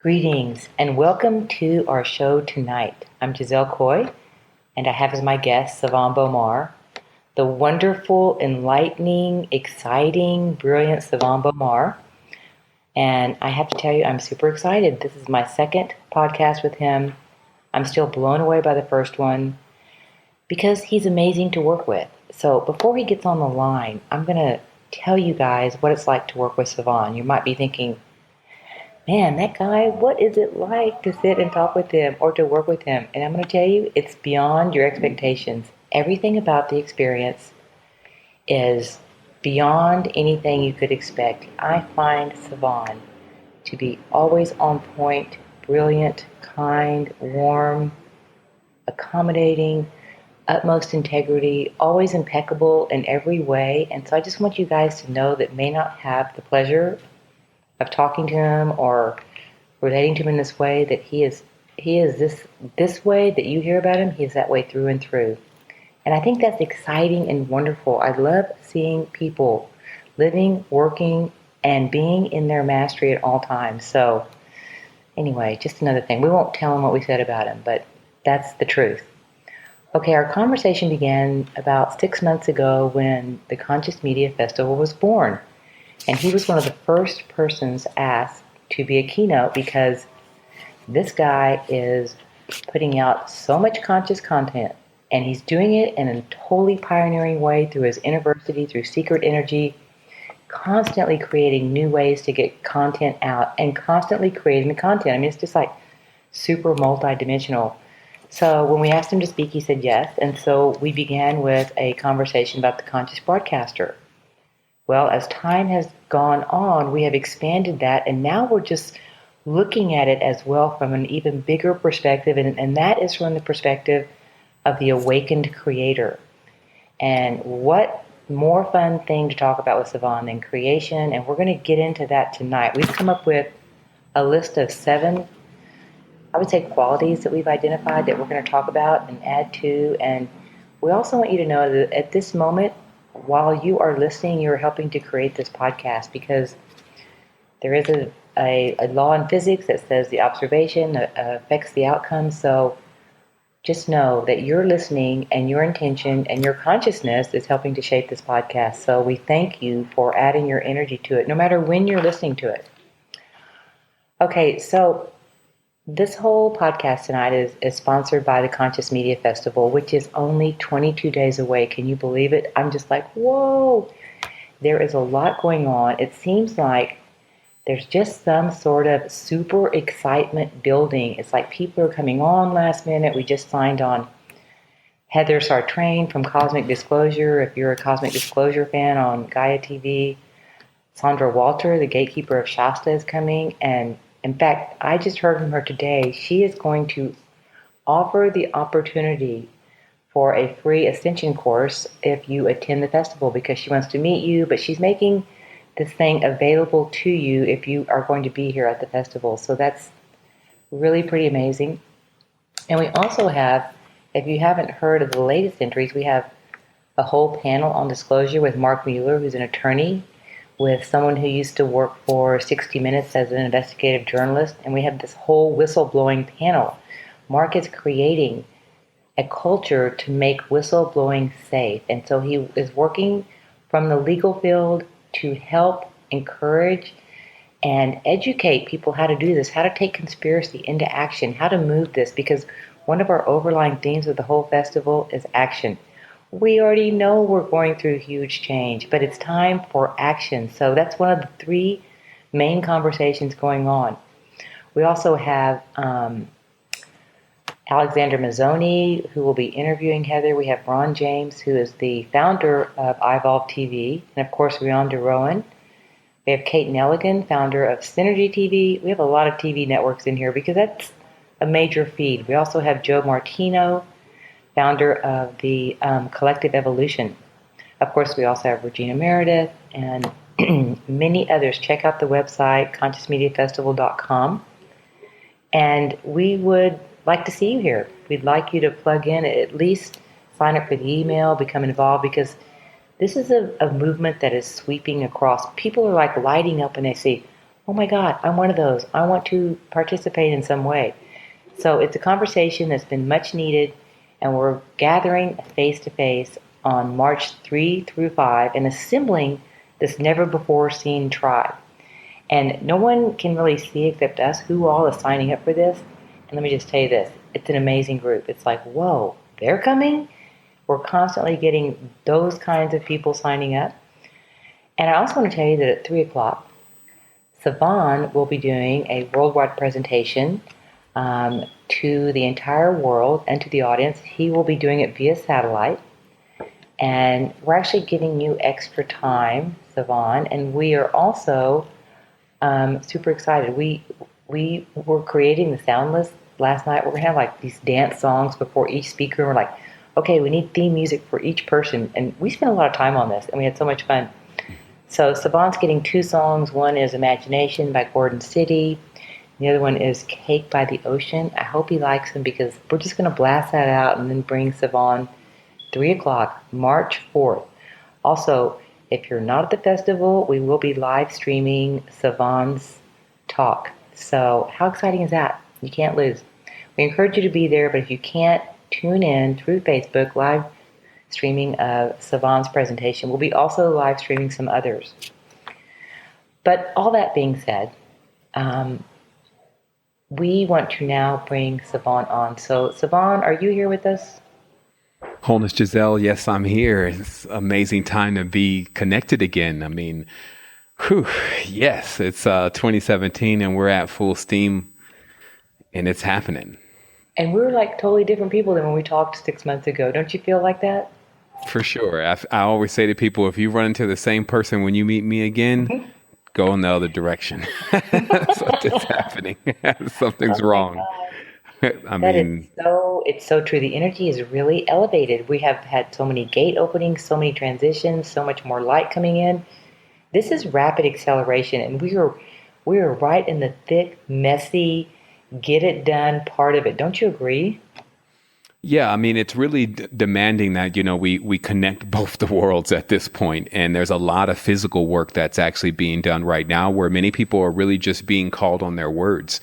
Greetings and welcome to our show tonight. I'm Giselle Koy and I have as my guest Sevan Bomar, the wonderful, enlightening, exciting, brilliant Sevan Bomar. And I have to tell you, I'm super excited. This is my second podcast with him. I'm still blown away by the first one because he's amazing to work with. So before he gets on the line, I'm going to tell you guys what it's like to work with Sevan. You might be thinking, man, that guy, what is it like to sit and talk with him or to work with him? And I'm going to tell you, it's beyond your expectations. Everything about the experience is beyond anything you could expect. I find Sevan to be always on point, brilliant, kind, warm, accommodating, utmost integrity, always impeccable in every way. And so I just want you guys to know that may not have the pleasure of talking to him or relating to him in this way, that he is this way that you hear about him, he is that way through and through. And I think that's exciting and wonderful. I love seeing people living, working, and being in their mastery at all times. So anyway, just another thing. We won't tell him what we said about him, but that's the truth. Okay, our conversation began about 6 months ago when the Conscious Media Festival was born. And he was one of the first persons asked to be a keynote because this guy is putting out so much conscious content, and he's doing it in a totally pioneering way through his university, through Secret Energy, constantly creating new ways to get content out and constantly creating the content. I mean, it's just like super multidimensional. So when we asked him to speak, he said yes. And so we began with a conversation about the conscious broadcaster. Well, as time has gone on, we have expanded that, and now we're just looking at it as well from an even bigger perspective, and that is from the perspective of the awakened creator. And what more fun thing to talk about with Sevan than creation, and we're going to get into that tonight. We've come up with a list of 7, I would say, qualities that we've identified that we're going to talk about and add to, and we also want you to know that at this moment, while you are listening, you're helping to create this podcast because there is a law in physics that says the observation affects the outcome. So just know that you're listening and your intention and your consciousness is helping to shape this podcast. So we thank you for adding your energy to it, no matter when you're listening to it. Okay, so this whole podcast tonight is sponsored by the Conscious Media Festival, which is only 22 days away. Can you believe it? I'm just like, whoa! There is a lot going on. It seems like there's just some sort of super excitement building. It's like people are coming on last minute. We just signed on Heather Sartrain from Cosmic Disclosure. If you're a Cosmic Disclosure fan on Gaia TV, Sandra Walter, the gatekeeper of Shasta, is coming. And in fact, I just heard from her today. She is going to offer the opportunity for a free ascension course if you attend the festival because she wants to meet you, but she's making this thing available to you if you are going to be here at the festival. So that's really pretty amazing. And we also have, if you haven't heard of the latest entries, we have a whole panel on disclosure with Mark Mueller, who's an attorney, with someone who used to work for 60 Minutes as an investigative journalist, and we have this whole whistleblowing panel. Mark is creating a culture to make whistleblowing safe, and so he is working from the legal field to help encourage and educate people how to do this, how to take conspiracy into action, how to move this, because one of our overlying themes of the whole festival is action. We already know we're going through huge change, but it's time for action. So that's one of the 3 main conversations going on. We also have Alexander Mazzoni, who will be interviewing Heather. We have Ron James, who is the founder of iVolve TV, and of course, Rion DeRowan. We have Kate Nelligan, founder of Synergy TV. We have a lot of TV networks in here because that's a major feed. We also have Joe Martino, founder of the Collective Evolution. Of course, we also have Regina Meredith and many others. Check out the website, consciousmediafestival.com. And we would like to see you here. We'd like you to plug in, at least sign up for the email, become involved, because this is a movement that is sweeping across. People are like lighting up and they see, oh my God, I'm one of those. I want to participate in some way. So it's a conversation that's been much needed, and we're gathering face to face on March 3 through 5 and assembling this never before seen tribe. And no one can really see except us who all is signing up for this. And let me just tell you this, it's an amazing group. It's like, whoa, they're coming? We're constantly getting those kinds of people signing up. And I also want to tell you that at 3 o'clock, Sevan will be doing a worldwide presentation to the entire world and to the audience. He will be doing it via satellite. And we're actually giving you extra time, Sevan, and we are also super excited. We were creating the sound list last night. We're gonna have like these dance songs before each speaker. We're like, okay, we need theme music for each person, and we spent a lot of time on this, and we had so much fun. So Savan's getting two songs. One is Imagination by Gordon City. The other one is Cake by the Ocean. I hope he likes them because we're just going to blast that out and then bring Sevan 3 o'clock, March 4th. Also, if you're not at the festival, we will be live streaming Sevan's talk. So how exciting is that? You can't lose. We encourage you to be there, but if you can't, tune in through Facebook live streaming of Sevan's presentation. We'll be also live streaming some others. But all that being said, we want to now bring Sevan on. So Sevan, are you here with us? Wholeness Giselle, yes, I'm here. It's an amazing time to be connected again. I mean, yes, it's 2017 and we're at full steam and it's happening. And we're like totally different people than when we talked 6 months ago. Don't you feel like that? For sure. I always say to people, if you run into the same person when you meet me again, go in the other direction. Something's happening. Something's Oh my wrong. God. I That is mean, it's so true. The energy is really elevated. We have had so many gate openings, so many transitions, so much more light coming in. This is rapid acceleration, and we are right in the thick, messy, get it done part of it. Don't you agree? yeah, I mean, it's really demanding that, we connect both the worlds at this point. And there's a lot of physical work that's actually being done right now where many people are really just being called on their words.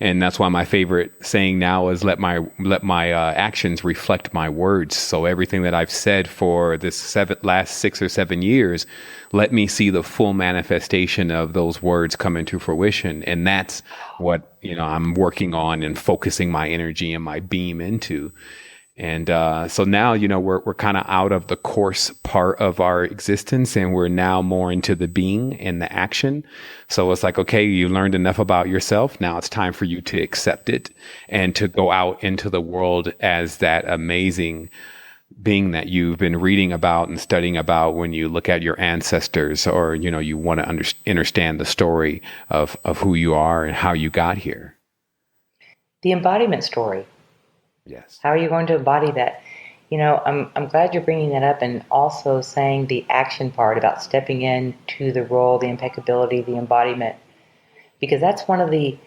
And that's why my favorite saying now is let my actions reflect my words. So everything that I've said for this last 6 or 7 years, let me see the full manifestation of those words come into fruition. And that's what, I'm working on and focusing my energy and my beam into. And so now, we're kind of out of the course part of our existence and we're now more into the being and the action. So it's like, okay, you learned enough about yourself. Now it's time for you to accept it and to go out into the world as that amazing being that you've been reading about and studying about when you look at your ancestors or, you want to understand the story of who you are and how you got here. The embodiment story. Yes. How are you going to embody that? I'm glad you're bringing that up and also saying the action part about stepping into the role, the impeccability, the embodiment, because that's one of the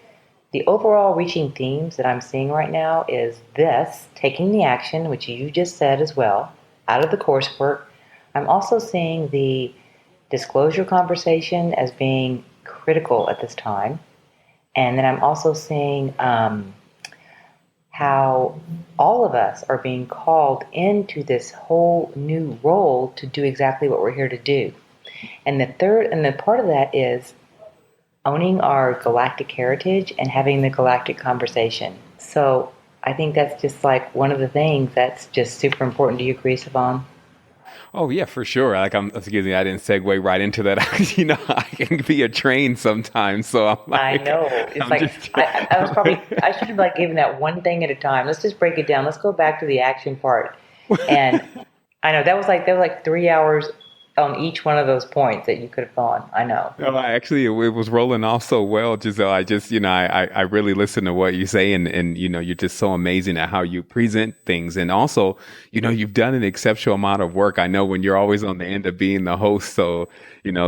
overall reaching themes that I'm seeing right now is this, taking the action, which you just said as well, out of the coursework. I'm also seeing the disclosure conversation as being critical at this time. And then I'm also seeing how all of us are being called into this whole new role to do exactly what we're here to do. And the part of that is owning our galactic heritage and having the galactic conversation. So I think that's just like one of the things that's just super important. Do you agree, Savan? Oh yeah, for sure. Excuse me, I didn't segue right into that. I can be a train sometimes, so I'm I like, know. It's I'm like just. I should have like given that one thing at a time. Let's just break it down. Let's go back to the action part. And I know that was like 3 hours on each one of those points that you could have gone. I know. No, it was rolling off so well, Giselle. I just, I really listen to what you say and, you're just so amazing at how you present things. And also, you've done an exceptional amount of work. I know when you're always on the end of being the host. So,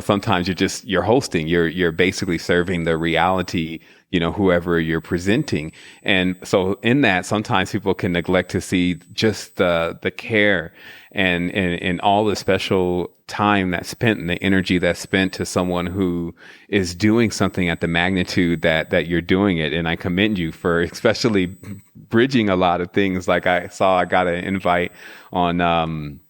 sometimes you're hosting, you're basically serving the reality, whoever you're presenting. And so in that, sometimes people can neglect to see just the care and all the special time that's spent and the energy that's spent to someone who is doing something at the magnitude that you're doing it. And I commend you for especially bridging a lot of things. Like I got an invite on,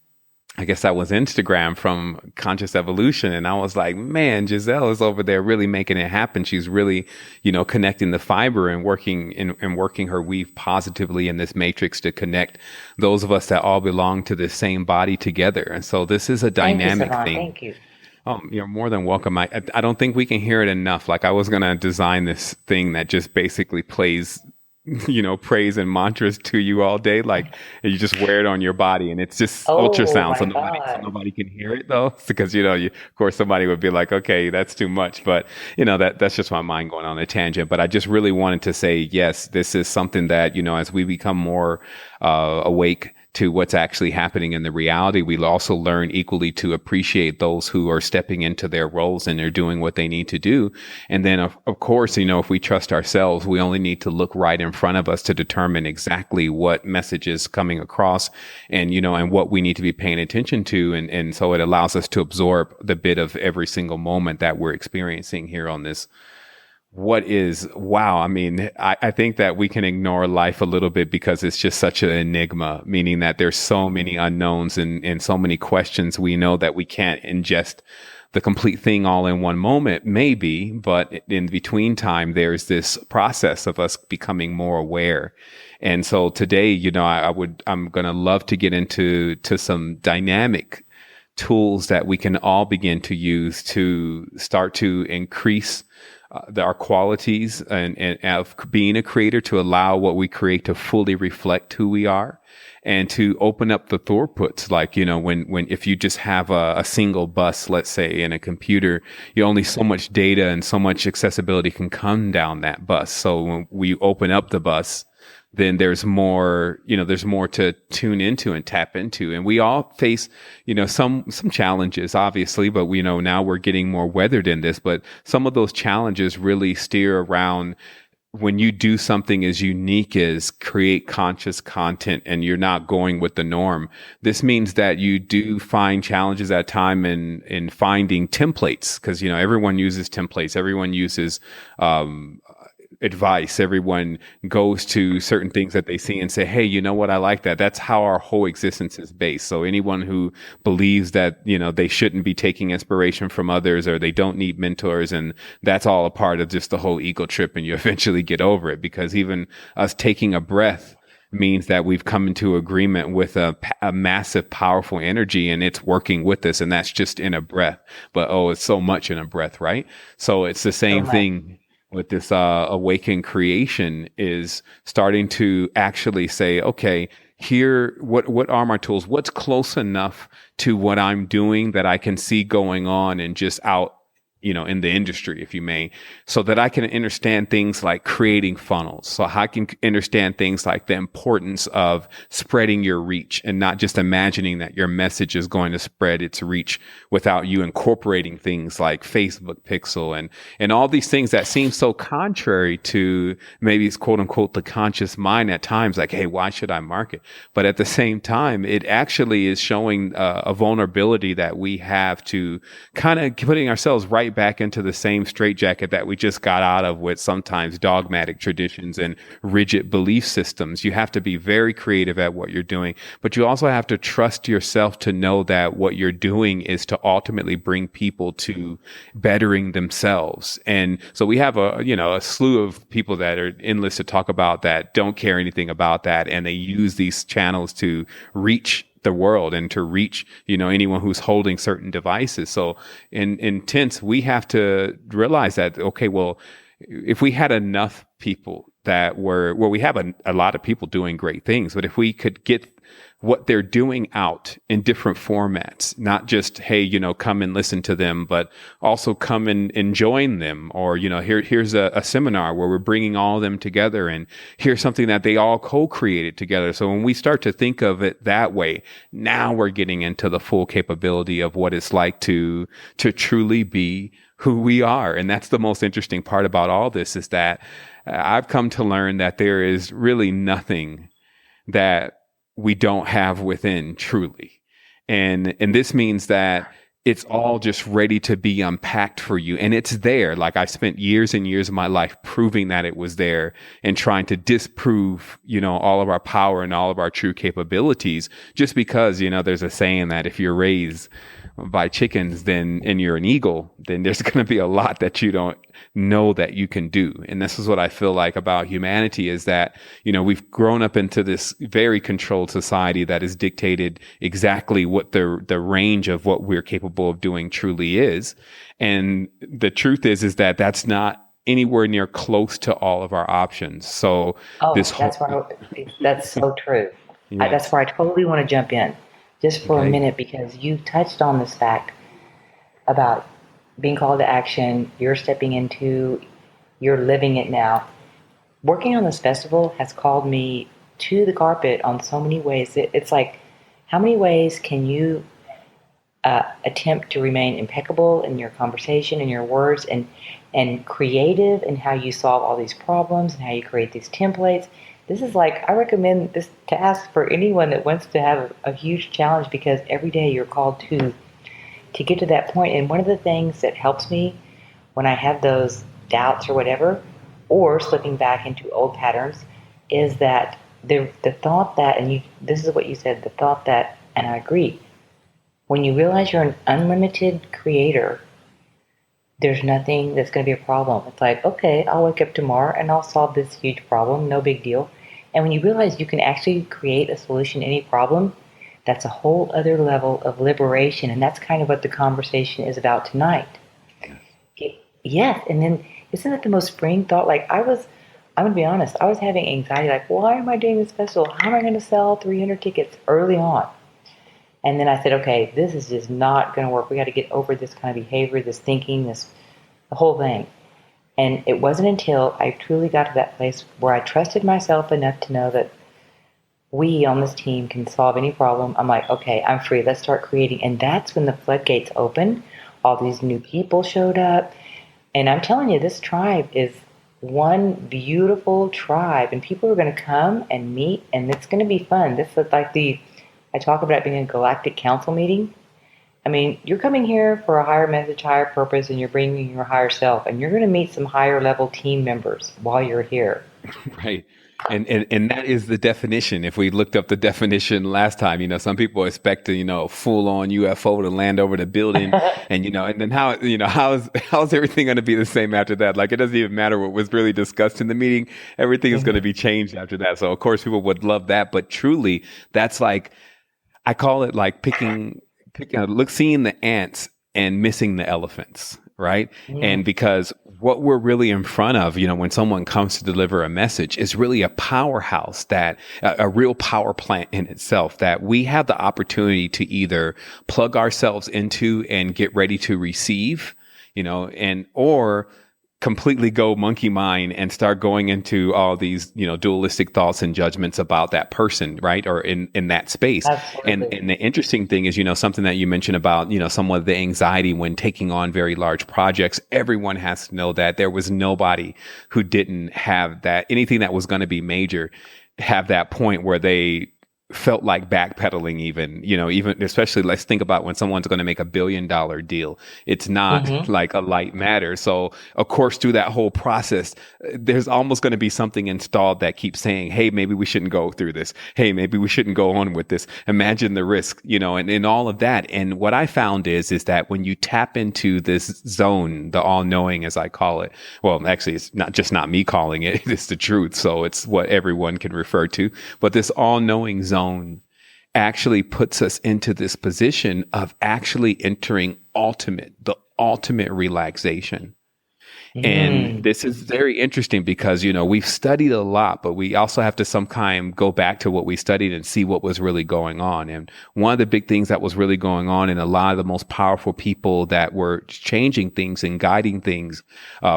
I guess that was Instagram from Conscious Evolution. And I was like, man, Giselle is over there really making it happen. She's really, connecting the fiber and working her weave positively in this matrix to connect those of us that all belong to the same body together. And so this is a dynamic Thank you, Sevan. thing. Thank you. Oh, you're more than welcome. I don't think we can hear it enough. Like I was going to design this thing that just basically plays praise and mantras to you all day. Like you just wear it on your body and it's just ultrasound. So My God. nobody can hear it though. Because, of course somebody would be like, okay, that's too much. But that's just my mind going on a tangent. But I just really wanted to say, yes, this is something that, as we become more awake to what's actually happening in the reality, we'll also learn equally to appreciate those who are stepping into their roles and they're doing what they need to do. And then, of course, if we trust ourselves, we only need to look right in front of us to determine exactly what message is coming across and, and what we need to be paying attention to. And so it allows us to absorb the bit of every single moment that we're experiencing here on this. Wow. I mean, I think that we can ignore life a little bit because it's just such an enigma, meaning that there's so many unknowns and so many questions. We know that we can't ingest the complete thing all in one moment, maybe, but in between time, there's this process of us becoming more aware. And so today, I'm going to love to get into some dynamic tools that we can all begin to use to start to increase our qualities and of being a creator, to allow what we create to fully reflect who we are and to open up the throughputs. Like, if you just have a single bus, let's say in a computer, only so much data and so much accessibility can come down that bus. So when we open up the bus, then there's more to tune into and tap into. And we all face, some challenges, obviously, but we know now we're getting more weathered in this. But some of those challenges really steer around when you do something as unique as create conscious content and you're not going with the norm. This means that you do find challenges at time in finding templates, because, everyone uses templates. Everyone uses, advice. Everyone goes to certain things that they see and say, hey, you know what? I like that. That's how our whole existence is based. So anyone who believes that, they shouldn't be taking inspiration from others or they don't need mentors, and that's all a part of just the whole ego trip, and you eventually get over it, because even us taking a breath means that we've come into agreement with a massive, powerful energy, and it's working with us. And that's just in a breath. But, it's so much in a breath, right? So it's the same thing with this awakened creation, is starting to actually say, okay, here, what are my tools? What's close enough to what I'm doing that I can see going on and just out, in the industry, if you may, so that I can understand things like creating funnels. So I can understand things like the importance of spreading your reach and not just imagining that your message is going to spread its reach without you incorporating things like Facebook pixel and all these things that seem so contrary to maybe it's quote unquote the conscious mind at times, like, hey, why should I market? But at the same time, it actually is showing a vulnerability that we have to kind of putting ourselves right back into the same straitjacket that we just got out of with sometimes dogmatic traditions and rigid belief systems. You have to be very creative at what you're doing, but you also have to trust yourself to know that what you're doing is to ultimately bring people to bettering themselves. And so we have a slew of people that are endless to talk about that don't care anything about that, and they use these channels to reach the world and to reach, anyone who's holding certain devices. So in tense, we have to realize that, okay, well, if we had enough people that were, well, we have a lot of people doing great things, but if we could get what they're doing out in different formats, not just, hey, come and listen to them, but also come and join them. Or, here's a seminar where we're bringing all of them together, and here's something that they all co-created together. So when we start to think of it that way, now we're getting into the full capability of what it's like to truly be who we are. And that's the most interesting part about all this, is that I've come to learn that there is really nothing that we don't have within, truly. And this means that it's all just ready to be unpacked for you. And it's there. Like, I spent years and years of my life proving that it was there and trying to disprove, all of our power and all of our true capabilities, just because, there's a saying that if you're raised by chickens, and you're an eagle, then there's going to be a lot that you don't know that you can do. And this is what I feel like about humanity, is that, we've grown up into this very controlled society that has dictated exactly what the range of what we're capable of doing truly is. And the truth is that that's not anywhere near close to all of our options. So that's so true. Yes. That's where I totally want to jump in just for a minute, because you touched on this fact about being called to action. You're stepping into, you're living it now. Working on this festival has called me to the carpet on so many ways. It's like, how many ways can you attempt to remain impeccable in your conversation and your words, and creative in how you solve all these problems and how you create these templates? This is like, I recommend this task for anyone that wants to have a huge challenge, because every day you're called to get to that point. And one of the things that helps me when I have those doubts or whatever, or slipping back into old patterns, is that the thought that, and this is what you said, the thought that, and I agree, when you realize you're an unlimited creator, there's nothing that's going to be a problem. It's like, okay, I'll wake up tomorrow and I'll solve this huge problem, no big deal. And when you realize you can actually create a solution to any problem, that's a whole other level of liberation. And that's kind of what the conversation is about tonight. Yes. And then, isn't that the most freeing thought? Like, I'm going to be honest, I was having anxiety, like, why am I doing this festival? How am I going to sell 300 tickets early on? And then I said, okay, this is just not going to work. We got to get over this kind of behavior, this thinking, the whole thing. And it wasn't until I truly got to that place where I trusted myself enough to know that we on this team can solve any problem. I'm like, okay, I'm free. Let's start creating. And that's when the floodgates opened. All these new people showed up. And I'm telling you, this tribe is one beautiful tribe. And people are going to come and meet, and it's going to be fun. This is like I talk about it being a galactic council meeting. I mean, you're coming here for a higher message, higher purpose, and you're bringing your higher self, and you're going to meet some higher level team members while you're here. Right. And that is the definition. If we looked up the definition last time, some people expect to, full on UFO to land over the building, and, and then how's everything going to be the same after that? Like, it doesn't even matter what was really discussed in the meeting. Everything is going to be changed after that. So of course people would love that. But truly, that's like, I call it like seeing the ants and missing the elephants, right? Yeah. And because what we're really in front of, when someone comes to deliver a message, is really a powerhouse, that a real power plant in itself, that we have the opportunity to either plug ourselves into and get ready to receive, or completely go monkey mind and start going into all these, dualistic thoughts and judgments about that person, right? Or in that space. Absolutely. And the interesting thing is, something that you mentioned about, somewhat of the anxiety when taking on very large projects. Everyone has to know that there was nobody who didn't have that, anything that was going to be major, have that point where they felt like backpedaling, even especially, let's think about when someone's going to make $1 billion deal. It's not like a light matter. So of course, through that whole process, there's almost going to be something installed that keeps saying, hey, maybe we shouldn't go through this. Hey, maybe we shouldn't go on with this. Imagine the risk, and all of that. And what I found is that when you tap into this zone, the all-knowing, as I call it, well, actually, it's not me calling it, it's the truth. So it's what everyone can refer to, but this all-knowing zone actually puts us into this position of actually entering the ultimate relaxation. And Mm. this is very interesting because, we've studied a lot, but we also have to sometimes go back to what we studied and see what was really going on. And one of the big things that was really going on in a lot of the most powerful people that were changing things and guiding things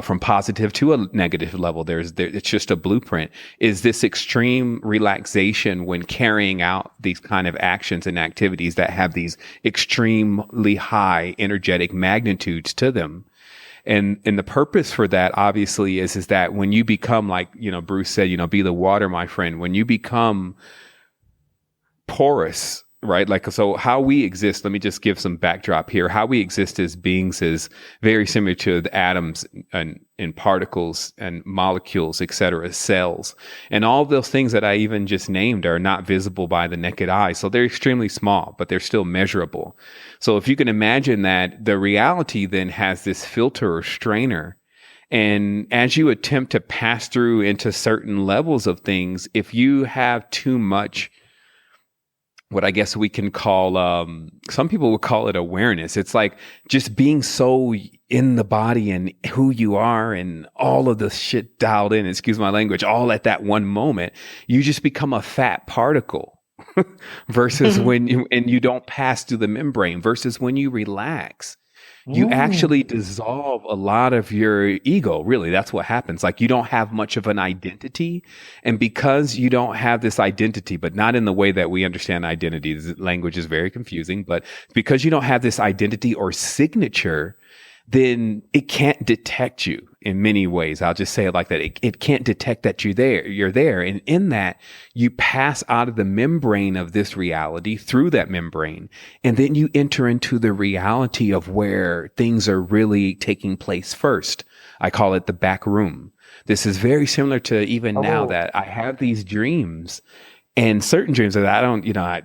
from positive to a negative level, it's just a blueprint, is this extreme relaxation when carrying out these kind of actions and activities that have these extremely high energetic magnitudes to them. And the purpose for that obviously is that when you become, like, Bruce said, be the water, my friend, when you become porous, right? Like, so how we exist, let me just give some backdrop here. How we exist as beings is very similar to the atoms and particles and molecules, et cetera, cells. And all those things that I even just named are not visible by the naked eye. So they're extremely small, but they're still measurable. So if you can imagine that the reality then has this filter or strainer, and as you attempt to pass through into certain levels of things, if you have too much, what I guess we can call, some people would call it awareness. It's like just being so in the body and who you are and all of the shit dialed in, excuse my language, all at that one moment, you just become a fat particle versus when you don't pass through the membrane, versus when you relax. You Mm. actually dissolve a lot of your ego. Really, that's what happens. Like, you don't have much of an identity. And because you don't have this identity, but not in the way that we understand identity, this language is very confusing, but because you don't have this identity or signature, then it can't detect you in many ways. I'll just say it like that. It can't detect that you're there. And in that, you pass out of the membrane of this reality through that membrane. And then you enter into the reality of where things are really taking place first. I call it the back room. This is very similar to even now Oh, that I have these dreams, and certain dreams that I don't,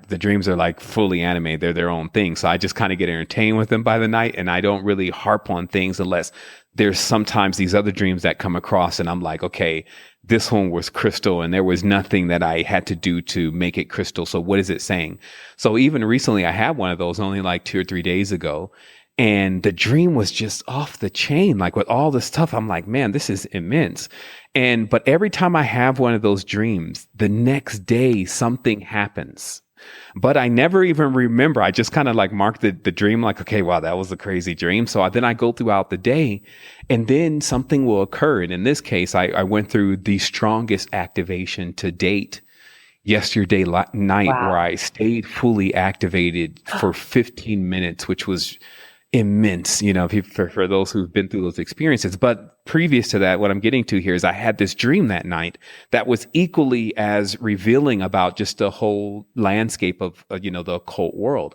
the dreams are like fully animated. They're their own thing. So I just kind of get entertained with them by the night. And I don't really harp on things unless there's sometimes these other dreams that come across and I'm like, okay, this one was crystal and there was nothing that I had to do to make it crystal. So what is it saying? So even recently I had one of those only like 2 or 3 days ago. And the dream was just off the chain. Like, with all the stuff, I'm like, man, this is immense. But every time I have one of those dreams, the next day something happens. But I never even remember. I just kind of like mark the dream like, okay, wow, that was a crazy dream. So then I go throughout the day and then something will occur. And in this case, I went through the strongest activation to date yesterday night, where wow. I stayed fully activated for 15 minutes, which was immense, for those who've been through those experiences. But previous to that, what I'm getting to here is I had this dream that night that was equally as revealing about just the whole landscape of, the occult world.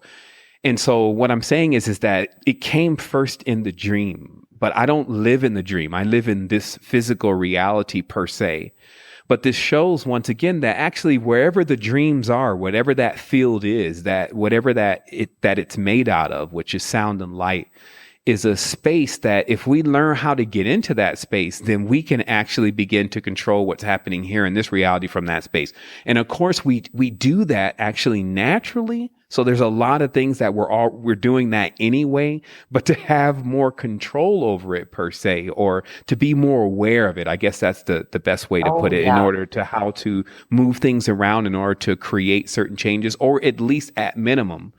And so what I'm saying is that it came first in the dream, but I don't live in the dream. I live in this physical reality per se. But this shows once again that actually wherever the dreams are, whatever that field is, that whatever that it's made out of, which is sound and light, is a space that if we learn how to get into that space, then we can actually begin to control what's happening here in this reality from that space. And of course, we do that actually naturally. So there's a lot of things that we're doing that anyway, but to have more control over it per se, or to be more aware of it, I guess that's the best way to put Oh, it, in yeah. order to how to move things around in order to create certain changes, or at least at minimum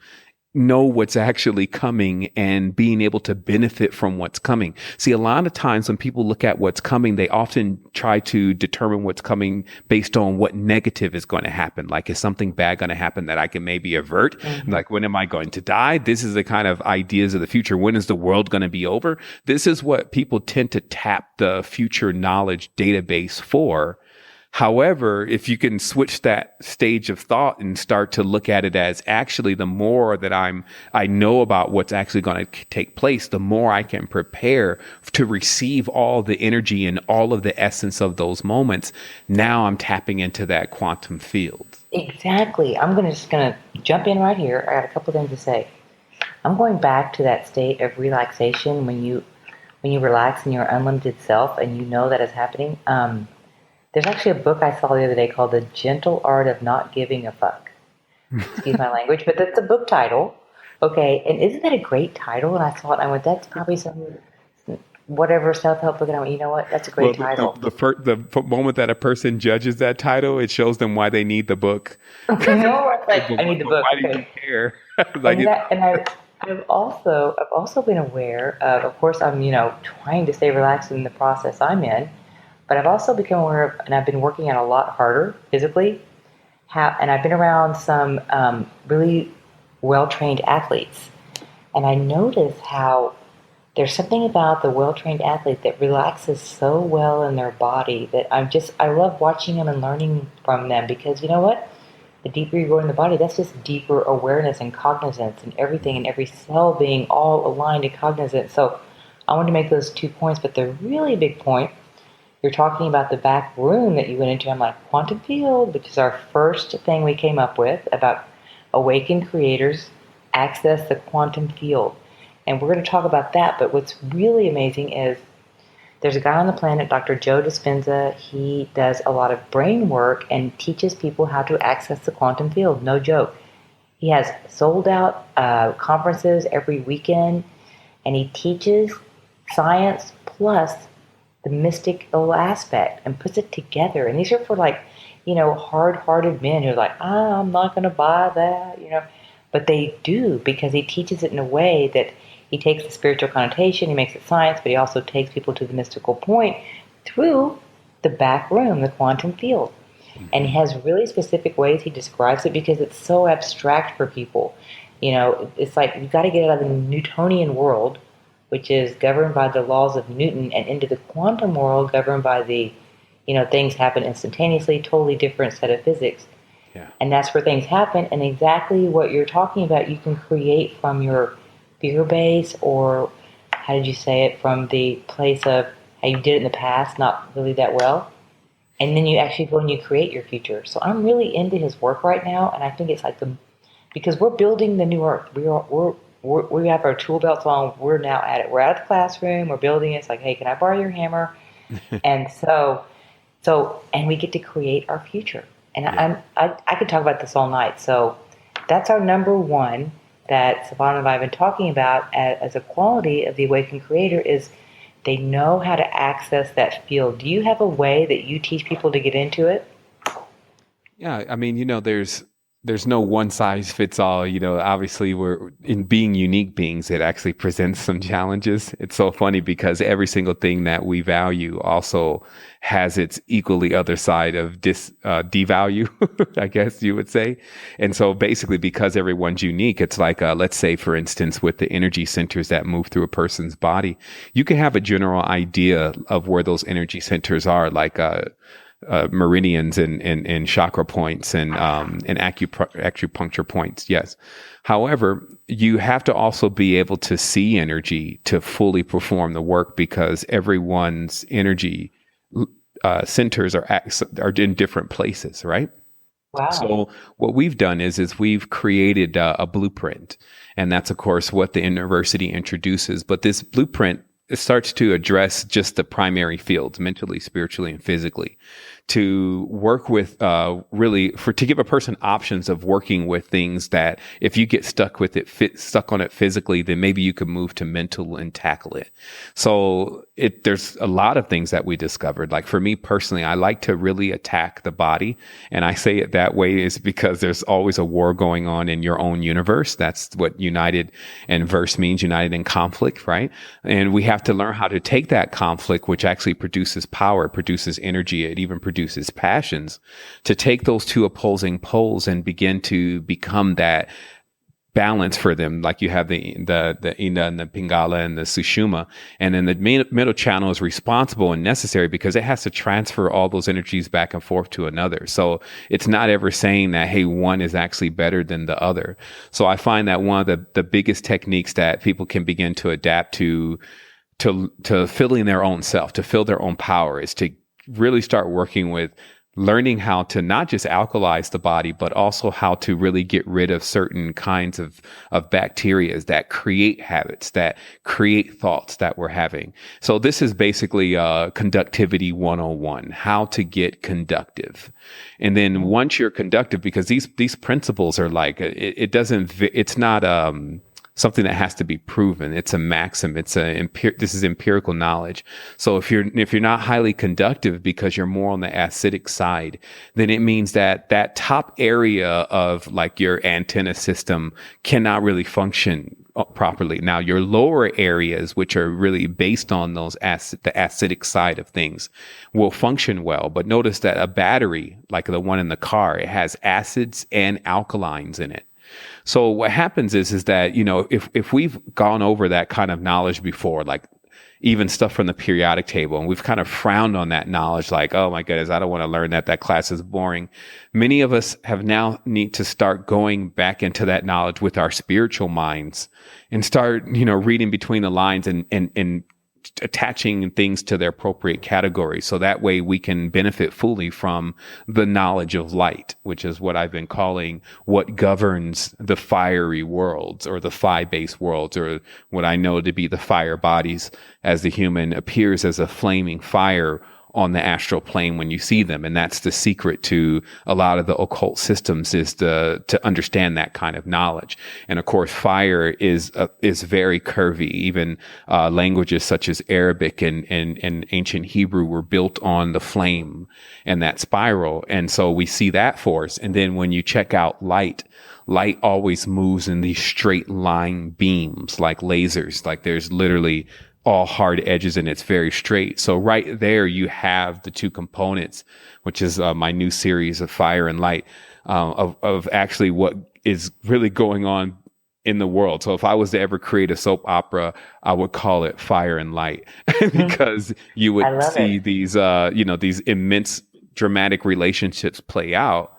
know what's actually coming and being able to benefit from what's coming. See, a lot of times when people look at what's coming, they often try to determine what's coming based on what negative is going to happen. Like, is something bad going to happen that I can maybe avert? Hmm. Like, when am I going to die? This is the kind of ideas of the future. When is the world going to be over? This is what people tend to tap the future knowledge database for. However, if you can switch that stage of thought and start to look at it as, actually, the more that I know about what's actually going to take place, the more I can prepare to receive all the energy and all of the essence of those moments. Now I'm tapping into that quantum field. Exactly. Just gonna jump in right here. I got a couple things to say. I'm going back to that state of relaxation when you relax in your unlimited self and you know that is happening. There's actually a book I saw the other day called The Gentle Art of Not Giving a Fuck. Excuse my language, but that's the book title. Okay, and isn't that a great title? And I saw it and I went, that's probably something. whatever self-help book. And I went, you know what? That's a Well, great title. the moment that a person judges that title, it shows them why they need the book. No, it's but, like, I need the but book. why do you Okay. care? And like then it, I've also been aware of course, I'm, trying to stay relaxed in the process I'm in, but I've also become aware of, and I've been working out a lot harder physically, and I've been around some really well-trained athletes, and I notice how there's something about the well-trained athlete that relaxes so well in their body that I love watching them and learning from them, because you know what? The deeper you go in the body, that's just deeper awareness and cognizance and everything, and every cell being all aligned and cognizant. So I wanted to make those 2 points, but the really big point, you're talking about the back room that you went into. I'm like, quantum field, which is our first thing we came up with about awakened creators access the quantum field. And we're going to talk about that. But what's really amazing is there's a guy on the planet, Dr. Joe Dispenza. He does a lot of brain work and teaches people how to access the quantum field. No joke. He has sold out conferences every weekend, and he teaches science plus the mystical aspect and puts it together. And these are for like, hard-hearted men who are like, I'm not going to buy that. But they do, because he teaches it in a way that he takes the spiritual connotation, he makes it science, but he also takes people to the mystical point through the back room, the quantum field. And he has really specific ways he describes it, because it's so abstract for people. It's like you've got to get out of the Newtonian world, which is governed by the laws of Newton, and into the quantum world governed by things happen instantaneously, totally different set of physics. yeah. And that's where things happen. And exactly what you're talking about, you can create from your fear base, or how did you say it, from the place of how you did it in the past, not really that well. And then you actually go and you create your future. So I'm really into his work right now. And I think it's like because we're building the new earth. We have our tool belts on. We're now at it. We're out of the classroom. We're building it. It's like, hey, can I borrow your hammer? And and we get to create our future. And Yeah. I could talk about this all night. So that's our number one that Sevan and I have been talking about as a quality of the awakened creator is they know how to access that field. Do you have a way that you teach people to get into it? Yeah, I mean, there's no one size fits all. Obviously, we're in being unique beings. It actually presents some challenges. It's so funny because every single thing that we value also has its equally other side of devalue, I guess you would say. And so, basically, because everyone's unique, it's like let's say, for instance, with the energy centers that move through a person's body, you can have a general idea of where those energy centers are, like meridians and chakra points and acupuncture points. Yes. However, you have to also be able to see energy to fully perform the work, because everyone's energy centers are in different places, right? Wow. So what we've done is we've created a blueprint, and that's of course what the university introduces. But this blueprint, it starts to address just the primary fields, mentally, spiritually, and physically, to work with to give a person options of working with things that if you get stuck on it physically, then maybe you could move to mental and tackle it. So there's a lot of things that we discovered. Like for me personally, I like to really attack the body. And I say it that way is because there's always a war going on in your own universe. That's what united and verse means, united in conflict, right? And we have to learn how to take that conflict, which actually produces power, produces energy, it even produces passions, to take those two opposing poles and begin to become that balance for them. Like you have the Ina and the Pingala and the Sushuma, and then the middle channel is responsible and necessary because it has to transfer all those energies back and forth to another. So it's not ever saying that, hey, one is actually better than the other. So I find that one of the biggest techniques that people can begin to adapt to filling their own self, to fill their own power, is to really start working with learning how to not just alkalize the body, but also how to really get rid of certain kinds of bacteria that create habits, that create thoughts that we're having. So this is basically conductivity 101, how to get conductive. And then once you're conductive, because these principles are like, it's not something that has to be proven. It's a maxim. This is empirical knowledge. So if you're not highly conductive because you're more on the acidic side, then it means that that top area of like your antenna system cannot really function properly. Now, your lower areas, which are really based on the acidic side of things, will function well. But notice that a battery, like the one in the car, it has acids and alkalines in it. So what happens is that, if we've gone over that kind of knowledge before, like even stuff from the periodic table, and we've kind of frowned on that knowledge, like, oh my goodness, I don't want to learn that. That class is boring. Many of us have now need to start going back into that knowledge with our spiritual minds and start, reading between the lines and attaching things to their appropriate category. So that way we can benefit fully from the knowledge of light, which is what I've been calling what governs the fiery worlds, or the phi-based worlds, or what I know to be the fire bodies, as the human appears as a flaming fire on the astral plane when you see them. And that's the secret to a lot of the occult systems, is to understand that kind of knowledge. And of course, fire is very curvy. Even languages such as Arabic and ancient Hebrew were built on the flame and that spiral. And so we see that force. And then when you check out light always moves in these straight line beams, like lasers. Like there's literally all hard edges and it's very straight. So right there you have the two components, which is my new series of Fire and Light, of actually what is really going on in the world. So if I was to ever create a soap opera, I would call it Fire and Light because you would see these, these immense dramatic relationships play out.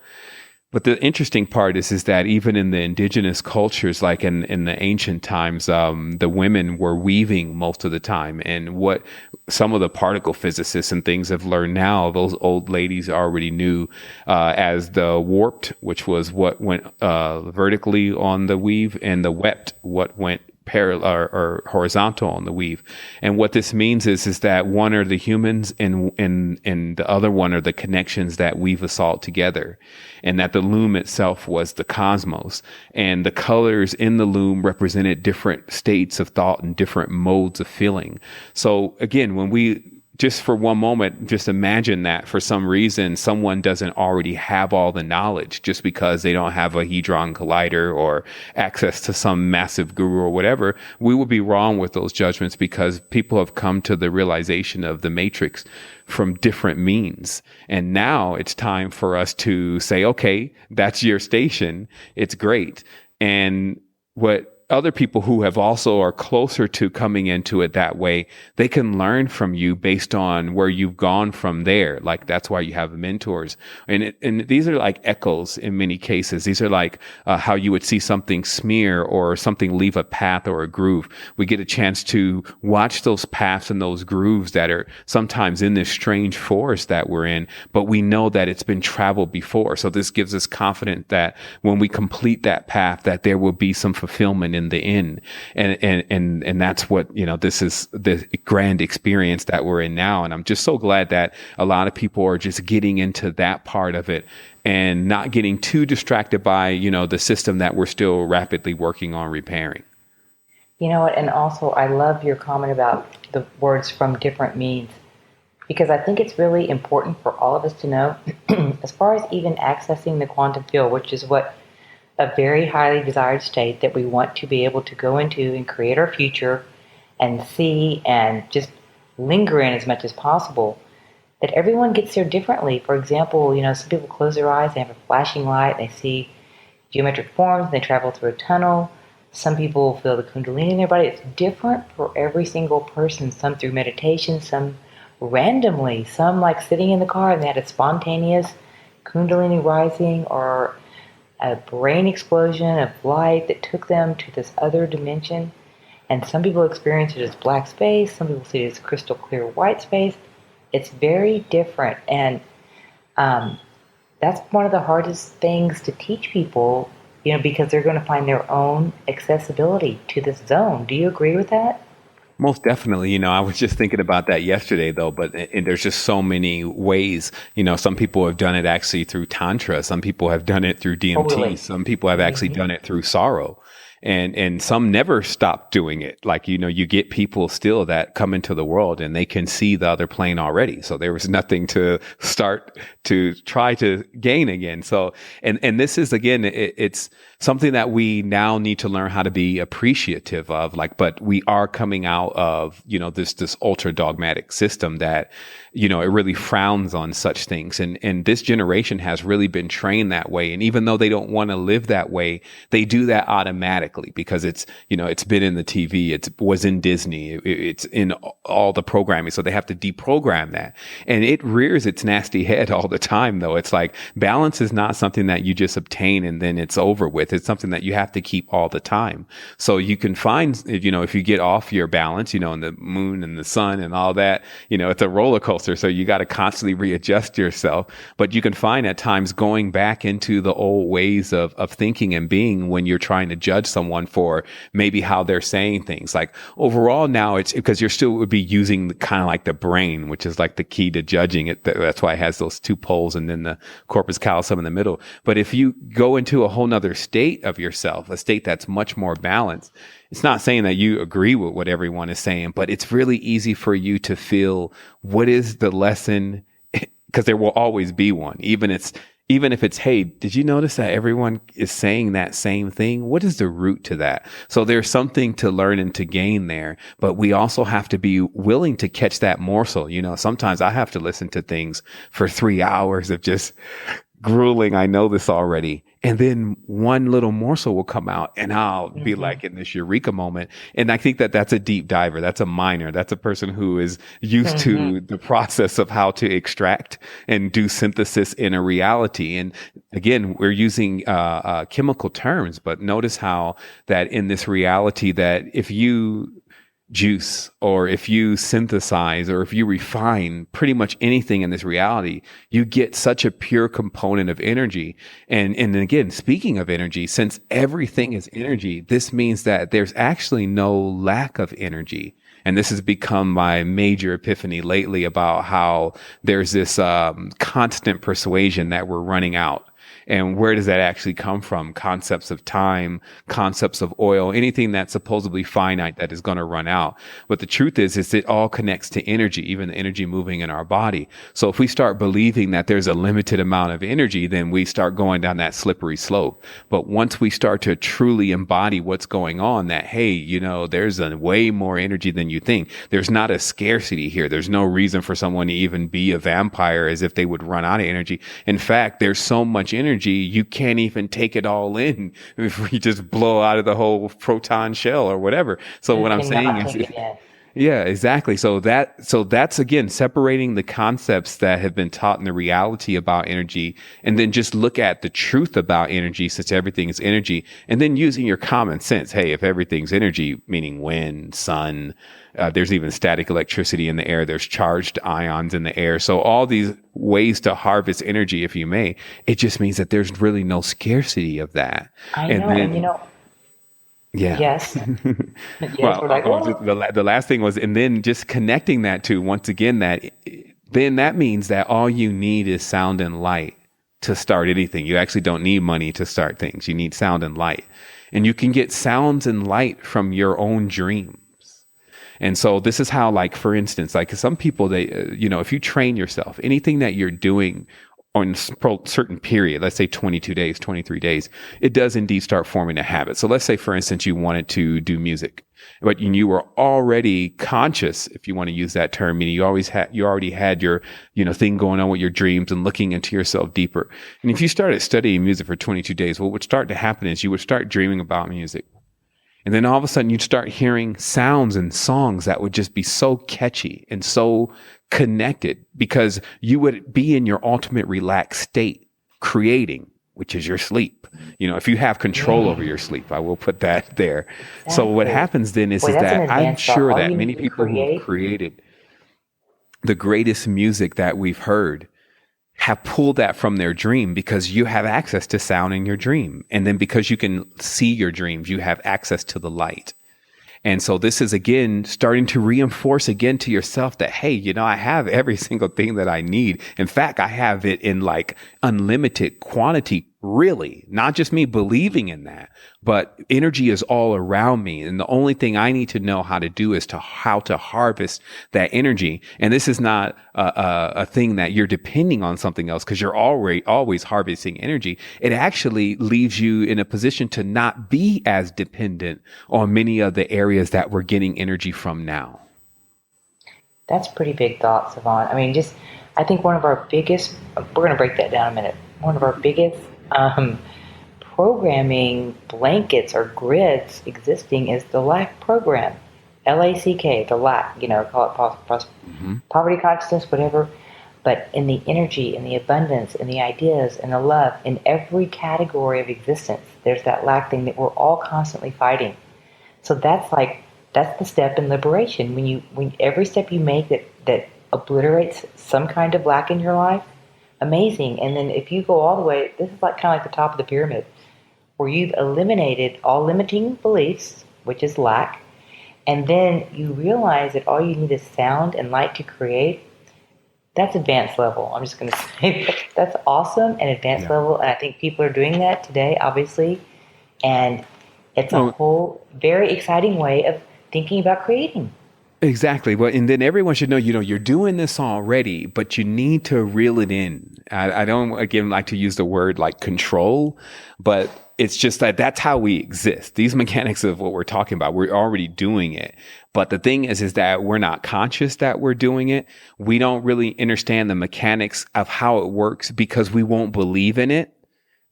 But the interesting part is that even in the indigenous cultures, like in the ancient times, the women were weaving most of the time. And what some of the particle physicists and things have learned now, those old ladies already knew as the warped, which was what went vertically on the weave, and the wept, what went parallel or horizontal on the weave. And what this means is that one are the humans and the other one are the connections that weave us all together. And that the loom itself was the cosmos, and the colors in the loom represented different states of thought and different modes of feeling. So again, when we just for one moment, just imagine that for some reason, someone doesn't already have all the knowledge just because they don't have a Hadron Collider or access to some massive guru or whatever. We would be wrong with those judgments because people have come to the realization of the matrix from different means. And now it's time for us to say, okay, that's your station. It's great. And what other people who have also are closer to coming into it that way, they can learn from you based on where you've gone from there. Like that's why you have mentors. And these are like echoes in many cases. These are like how you would see something smear or something leave a path or a groove. We get a chance to watch those paths and those grooves that are sometimes in this strange forest that we're in, but we know that it's been traveled before. So this gives us confidence that when we complete that path, that there will be some fulfillment in the end. And that's what, this is the grand experience that we're in now. And I'm just so glad that a lot of people are just getting into that part of it and not getting too distracted by, the system that we're still rapidly working on repairing. You know what? And also, I love your comment about the words from different means, because I think it's really important for all of us to know, as far as even accessing the quantum field, which is what a very highly desired state that we want to be able to go into and create our future and see and just linger in as much as possible, that everyone gets there differently. For example, some people close their eyes, they have a flashing light, they see geometric forms, and they travel through a tunnel. Some people feel the kundalini in their body. It's different for every single person, some through meditation, some randomly, some like sitting in the car and they had a spontaneous kundalini rising or a brain explosion of light that took them to this other dimension. And some people experience it as black space. Some people see it as crystal clear white space. It's very different. And that's one of the hardest things to teach people, because they're going to find their own accessibility to this zone. Do you agree with that? Most definitely. I was just thinking about that yesterday, though, but there's just so many ways. Some people have done it actually through Tantra. Some people have done it through DMT. Totally. Some people have actually done it through sorrow. and some never stop doing it. Like, you get people still that come into the world and they can see the other plane already. So there was nothing to start to try to gain again. So, and this is, again, it's something that we now need to learn how to be appreciative of, like, but we are coming out of, this ultra dogmatic system that, it really frowns on such things. And this generation has really been trained that way. And even though they don't want to live that way, they do that automatically because it's been in the TV, it was in Disney, it's in all the programming. So they have to deprogram that. And it rears its nasty head all the time, though. It's like balance is not something that you just obtain and then it's over with. It's something that you have to keep all the time. So you can find, if you get off your balance, and the moon and the sun and all that, it's a roller coaster. So you got to constantly readjust yourself. But you can find at times going back into the old ways of thinking and being when you're trying to judge someone for maybe how they're saying things. Like overall now it's because you're still would be using kind of like the brain, which is like the key to judging it. That's why it has those two poles and then the corpus callosum in the middle. But if you go into a whole nother state of yourself, a state that's much more balanced, it's not saying that you agree with what everyone is saying, but it's really easy for you to feel what is the lesson, because there will always be one. Even if it's, hey, did you notice that everyone is saying that same thing? What is the root to that? So there's something to learn and to gain there, but we also have to be willing to catch that morsel. Sometimes I have to listen to things for 3 hours of just grueling. I know this already. And then one little morsel will come out and I'll be like in this eureka moment. And I think that that's a deep diver. That's a miner. That's a person who is used to the process of how to extract and do synthesis in a reality. And again, we're using chemical terms, but notice how that in this reality that if you juice or if you synthesize or if you refine pretty much anything in this reality, you get such a pure component of energy. And again, speaking of energy, since everything is energy, this means that there's actually no lack of energy. And this has become my major epiphany lately about how there's this constant persuasion that we're running out. And where does that actually come from? Concepts of time, concepts of oil, anything that's supposedly finite that is going to run out. But the truth is it all connects to energy, even the energy moving in our body. So if we start believing that there's a limited amount of energy, then we start going down that slippery slope. But once we start to truly embody what's going on, that, hey, there's a way more energy than you think. There's not a scarcity here. There's no reason for someone to even be a vampire as if they would run out of energy. In fact, there's so much energy, you can't even take it all in if we just blow out of the whole proton shell or whatever. So what I'm saying is, yeah, exactly. So that's again, separating the concepts that have been taught in the reality about energy, and then just look at the truth about energy, since everything is energy, and then using your common sense. Hey, if everything's energy, meaning wind, sun, there's even static electricity in the air. There's charged ions in the air. So all these ways to harvest energy, if you may, it just means that there's really no scarcity of that. Yeah. Yes. Yes, Well, we're like, oh. the last thing was, and then just connecting that to, once again, then that means that all you need is sound and light to start anything. You actually don't need money to start things. You need sound and light. And you can get sounds and light from your own dreams. And so this is how, like, for instance, like some people, they, if you train yourself, anything that you're doing on a certain period, let's say 22 days, 23 days, it does indeed start forming a habit. So let's say, for instance, you wanted to do music, but you were already conscious, if you want to use that term, meaning you already had your, thing going on with your dreams and looking into yourself deeper. And if you started studying music for 22 days, what would start to happen is you would start dreaming about music. And then all of a sudden you'd start hearing sounds and songs that would just be so catchy and so connected, because you would be in your ultimate relaxed state, creating, which is your sleep. If you have control over your sleep, I will put that there. Exactly. So what happens then is that I'm sure that many people who have created the greatest music that we've heard have pulled that from their dream, because you have access to sound in your dream. And then because you can see your dreams, you have access to the light. And so this is, again, starting to reinforce again to yourself that, hey, I have every single thing that I need. In fact, I have it in like unlimited quantity Really, not just me believing in that, but energy is all around me. And the only thing I need to know how to do is how to harvest that energy. And this is not a thing that you're depending on something else because you're already always harvesting energy. It actually leaves you in a position to not be as dependent on many of the areas that we're getting energy from now. That's pretty big thoughts, Sevan. I mean, I think one of our biggest, we're going to break that down in a minute. One of our biggest um, programming blankets or grids existing is the lack program. LACK, the lack, call it Mm-hmm. poverty consciousness, whatever. But in the energy, in the abundance, in the ideas, in the love, in every category of existence, there's that lack thing that we're all constantly fighting. So that's the step in liberation. When every step you make that obliterates some kind of lack in your life, amazing. And then if you go all the way, this is like kind of like the top of the pyramid, where you've eliminated all limiting beliefs, which is lack, and then you realize that all you need is sound and light to create. That's advanced level. I'm just going to say that's awesome and advanced Yeah. level. And I think people are doing that today, obviously. And it's a Well, whole very exciting way of thinking about creating. exactly. Well, and then everyone should know, you're doing this already, but you need to reel it in. I don't, again, like to use the word like control, but it's just that that's how we exist. These mechanics of what we're talking about, we're already doing it. But the thing is that we're not conscious that we're doing it. We don't really understand the mechanics of how it works because we won't believe in it.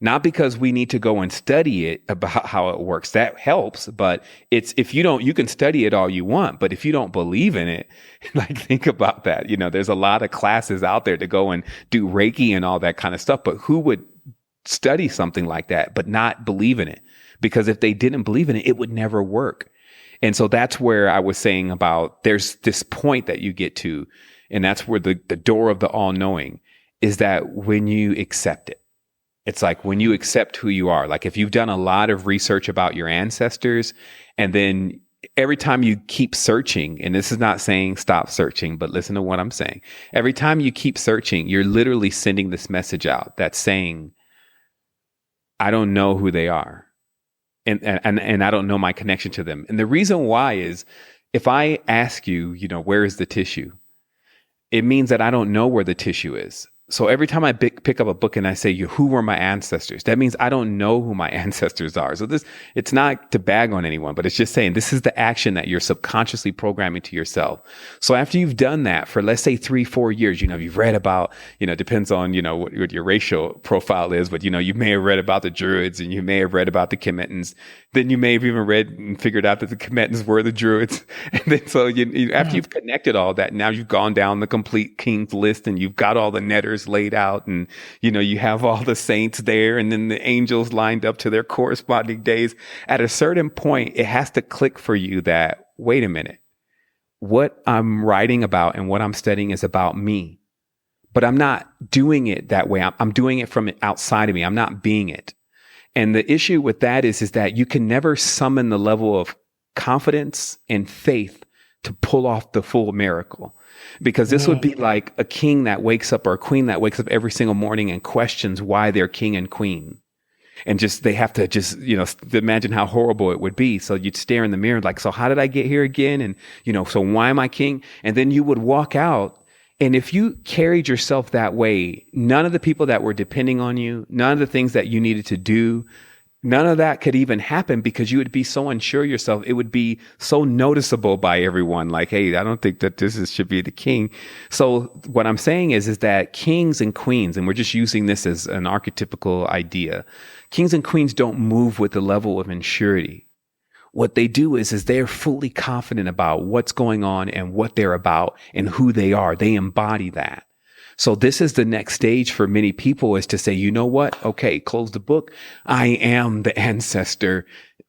Not because we need to go and study it about how it works. That helps, but if you don't, you can study it all you want, but if you don't believe in it, like think about that. There's a lot of classes out there to go and do Reiki and all that kind of stuff, but who would study something like that, but not believe in it? Because if they didn't believe in it, it would never work. And so that's where I was saying about there's this point that you get to, and that's where the door of the all knowing is that when you accept it. It's like when you accept who you are, like if you've done a lot of research about your ancestors, and then every time you keep searching, and this is not saying stop searching, but listen to what I'm saying. Every time you keep searching, you're literally sending this message out that's saying, I don't know who they are. And I don't know my connection to them. And the reason why is if I ask you, where is the tissue? It means that I don't know where the tissue is. So every time I pick up a book and I say, who were my ancestors? That means I don't know who my ancestors are. So it's not to bag on anyone, but it's just saying this is the action that you're subconsciously programming to yourself. So after you've done that for, let's say 3-4 years, you've read about, depends on, what your racial profile is, but, you may have read about the Druids and you may have read about the Kemetans. Then you may have even read and figured out that the Kemetans were the Druids. And then so after you've connected all that, now you've gone down the complete King's list and you've got all the netters laid out and you have all the saints there and then the angels lined up to their corresponding days. At a certain point, it has to click for you that, wait a minute, what I'm writing about and what I'm studying is about me, but I'm not doing it that way. I'm doing it from outside of me. I'm not being it. And the issue with that is that you can never summon the level of confidence and faith to pull off the full miracle. Because this would be like a king that wakes up or a queen that wakes up every single morning and questions why they're king and queen. And they have to imagine how horrible it would be. So you'd stare in the mirror like, so how did I get here again? And, so why am I king? And then you would walk out. And if you carried yourself that way, none of the people that were depending on you, none of the things that you needed to do, none of that could even happen because you would be so unsure of yourself. It would be so noticeable by everyone. Like, hey, I don't think that should be the king. So what I'm saying is that kings and queens, and we're just using this as an archetypical idea, kings and queens don't move with the level of insurity. What they do is they're fully confident about what's going on and what they're about and who they are. They embody that. So this is the next stage for many people is to say, you know what? Okay, close the book. I am the ancestor.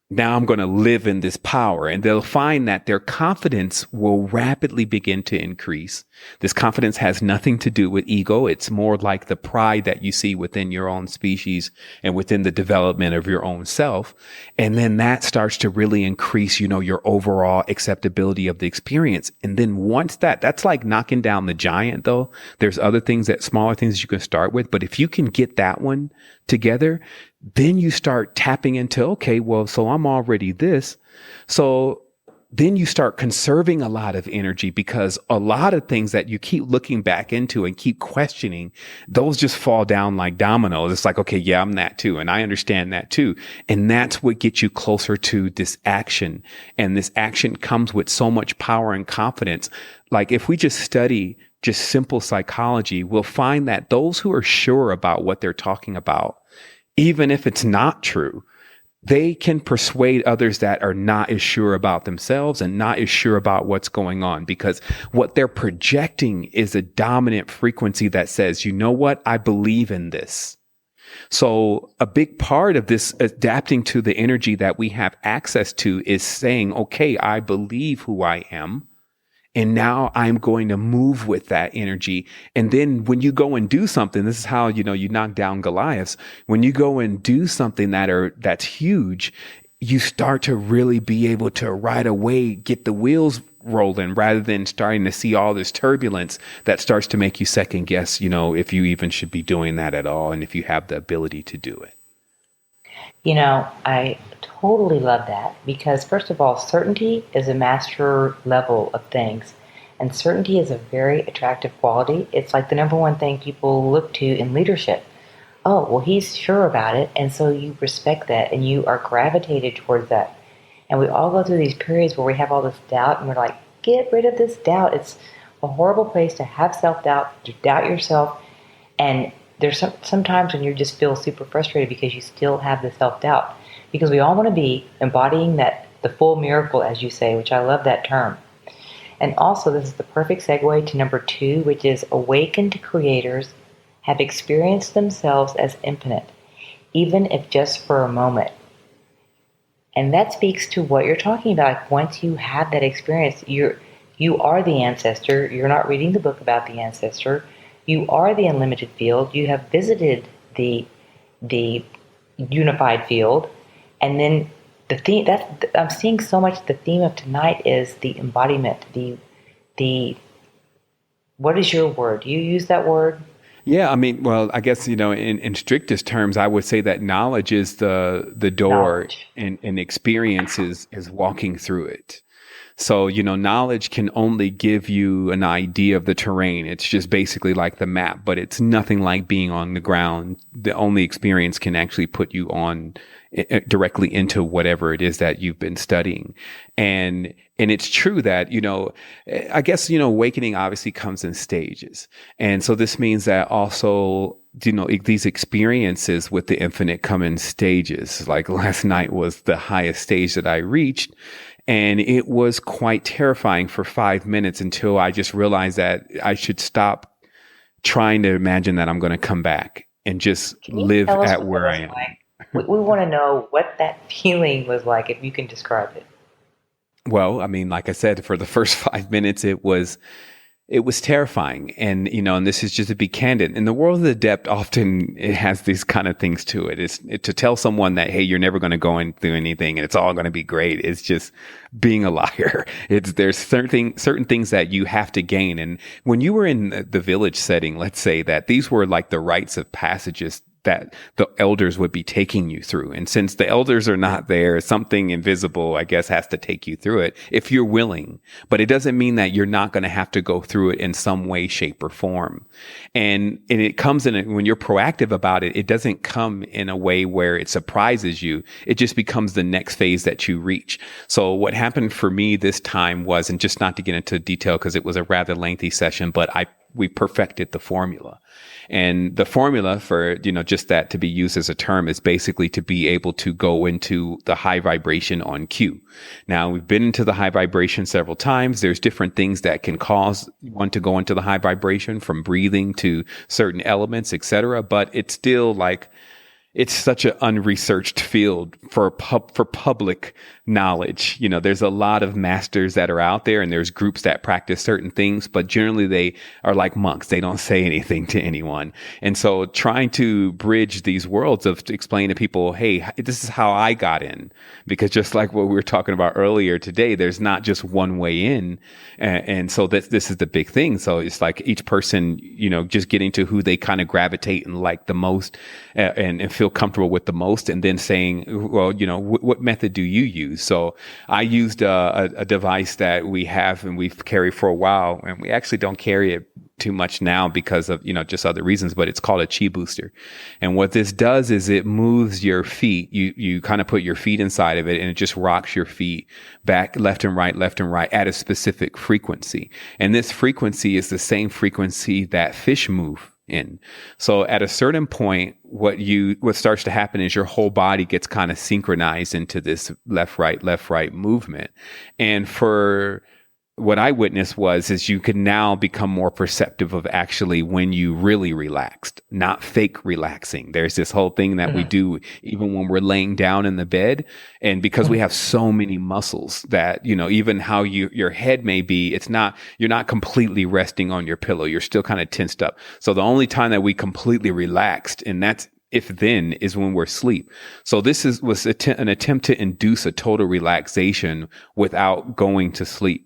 now I'm going to live in this power. And they'll find that their confidence will rapidly begin to increase. This confidence has nothing to do with ego. It's more like the pride that you see within your own species and within the development of your own self. And then that starts to really increase, your overall acceptability of the experience. And then once that's like knocking down the giant though. There's other things smaller things you can start with. But if you can get that one together, then you start tapping into, okay, well, so I'm already this. So then you start conserving a lot of energy, because a lot of things that you keep looking back into and keep questioning, those just fall down like dominoes. It's like, okay, yeah, I'm that too. And I understand that too. And that's what gets you closer to this action. And this action comes with so much power and confidence. Like if we just study just simple psychology, we'll find that those who are sure about what they're talking about, even if it's not true, they can persuade others that are not as sure about themselves and not as sure about what's going on, because what they're projecting is a dominant frequency that says, you know what, I believe in this. So a big part of this adapting to the energy that we have access to is saying, okay, I believe who I am. And now I'm going to move with that energy. And then when you go and do something, this is how, you knock down Goliaths. When you go and do something that's huge, you start to really be able to right away get the wheels rolling, rather than starting to see all this turbulence that starts to make you second guess, if you even should be doing that at all. And if you have the ability to do it. I totally love that, because first of all, certainty is a master level of things, and certainty is a very attractive quality. It's like the number one thing people look to in leadership. Oh, well, he's sure about it, and so you respect that, and you are gravitated towards that. And we all go through these periods where we have all this doubt, and we're like, get rid of this doubt. It's a horrible place to have self-doubt, to doubt yourself, and there's some times when you just feel super frustrated because you still have the self-doubt. Because we all want to be embodying the full miracle, as you say, which I love that term. And also, this is the perfect segue to number 2, which is awakened creators have experienced themselves as infinite, even if just for a moment. And that speaks to what you're talking about. Like once you have that experience, you are the ancestor. You're not reading the book about the ancestor. You are the unlimited field. You have visited the unified field. And then the theme that I'm seeing so much, the theme of tonight is the embodiment, the what is your word? Do you use that word? Yeah, I mean, well, I guess, in strictest terms, I would say that knowledge is the door, Knowledge. and experience is walking through it. So, knowledge can only give you an idea of the terrain. It's just basically like the map, but it's nothing like being on the ground. The only experience can actually put you on directly into whatever it is that you've been studying. And it's true that, I guess, awakening obviously comes in stages. And so this means that also, these experiences with the infinite come in stages. Like last night was the highest stage that I reached. And it was quite terrifying for 5 minutes until I just realized that I should stop trying to imagine that I'm going to come back and just Can you live tell us at what that where I was am. like? We want to know what that feeling was like, if you can describe it. Well, I mean, like I said, for the first 5 minutes, it was terrifying. And, and this is just to be candid. In the world of the adept, often it has these kind of things to it. It's to tell someone that, hey, you're never going to go and do anything and it's all going to be great. It's just being a liar. There's certain things that you have to gain. And when you were in the village setting, let's say that these were like the rites of passages that the elders would be taking you through. And since the elders are not there, something invisible, I guess, has to take you through it if you're willing. But it doesn't mean that you're not going to have to go through it in some way, shape, or form. And it comes in when you're proactive about it, it doesn't come in a way where it surprises you. It just becomes the next phase that you reach. So what happened for me this time was, and just not to get into detail because it was a rather lengthy session, but we perfected the formula. And the formula for, just that to be used as a term is basically to be able to go into the high vibration on cue. Now, we've been into the high vibration several times. There's different things that can cause one to go into the high vibration, from breathing to certain elements, etc. But it's still like, it's such an unresearched field for public knowledge. There's a lot of masters that are out there, and there's groups that practice certain things, but generally they are like monks. They don't say anything to anyone. And so trying to bridge these worlds of to explain to people, hey, this is how I got in, because just like what we were talking about earlier today, there's not just one way in. And so this is the big thing. So it's like each person, just getting to who they kind of gravitate and like the most, and feel comfortable with the most, and then saying, well, what method do you use? So I used a device that we have and we've carried for a while, and we actually don't carry it too much now because of, just other reasons, but it's called a chi booster. And what this does is it moves your feet. You kind of put your feet inside of it, and it just rocks your feet back, left and right at a specific frequency. And this frequency is the same frequency that fish move in. So at a certain point, what starts to happen is your whole body gets kind of synchronized into this left, right movement. And for what I witnessed is you can now become more perceptive of actually when you really relaxed, not fake relaxing. There's this whole thing that we do even when we're laying down in the bed. And because we have so many muscles that, even how your head may be, you're not completely resting on your pillow. You're still kind of tensed up. So the only time that we completely relaxed, and that's if then, is when we're asleep. So this was an attempt to induce a total relaxation without going to sleep.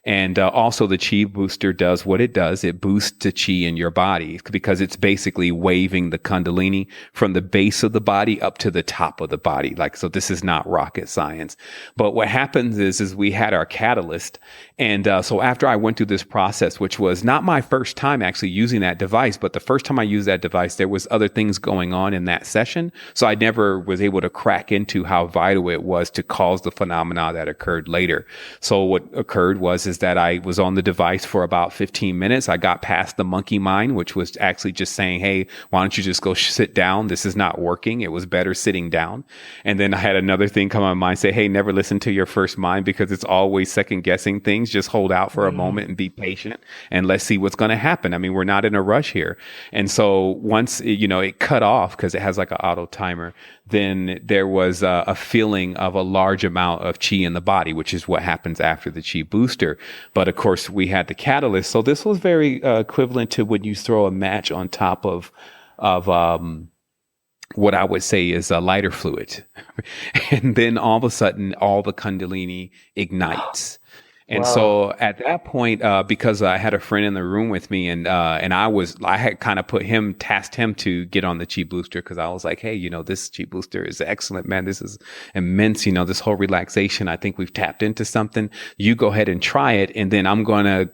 And also the chi booster does what it does. It boosts the chi in your body because it's basically waving the kundalini from the base of the body up to the top of the body. So this is not rocket science. But what happens is we had our catalyst. And so after I went through this process, which was not my first time actually using that device, but the first time I used that device, there was other things going on in that session. So I never was able to crack into how vital it was to cause the phenomena that occurred later. So what occurred is that I was on the device for about 15 minutes. I got past the monkey mind, which was actually just saying, hey, why don't you just go sit down? This is not working. It was better sitting down. And then I had another thing come on my mind, say, hey, never listen to your first mind because it's always second guessing things. Just hold out for a moment and be patient and let's see what's going to happen. I mean, we're not in a rush here. And so once, it cut off because it has like an auto timer, then there was a feeling of a large amount of chi in the body, which is what happens after the chi booster. But of course, we had the catalyst. So this was very equivalent to when you throw a match on top of what I would say is a lighter fluid. And then all of a sudden, all the kundalini ignites. And so at that point, because I had a friend in the room with me, and I had kind of tasked him to get on the chi booster because I was like, hey, this chi booster is excellent, man. This is immense. This whole relaxation. I think we've tapped into something. You go ahead and try it, and then I'm going to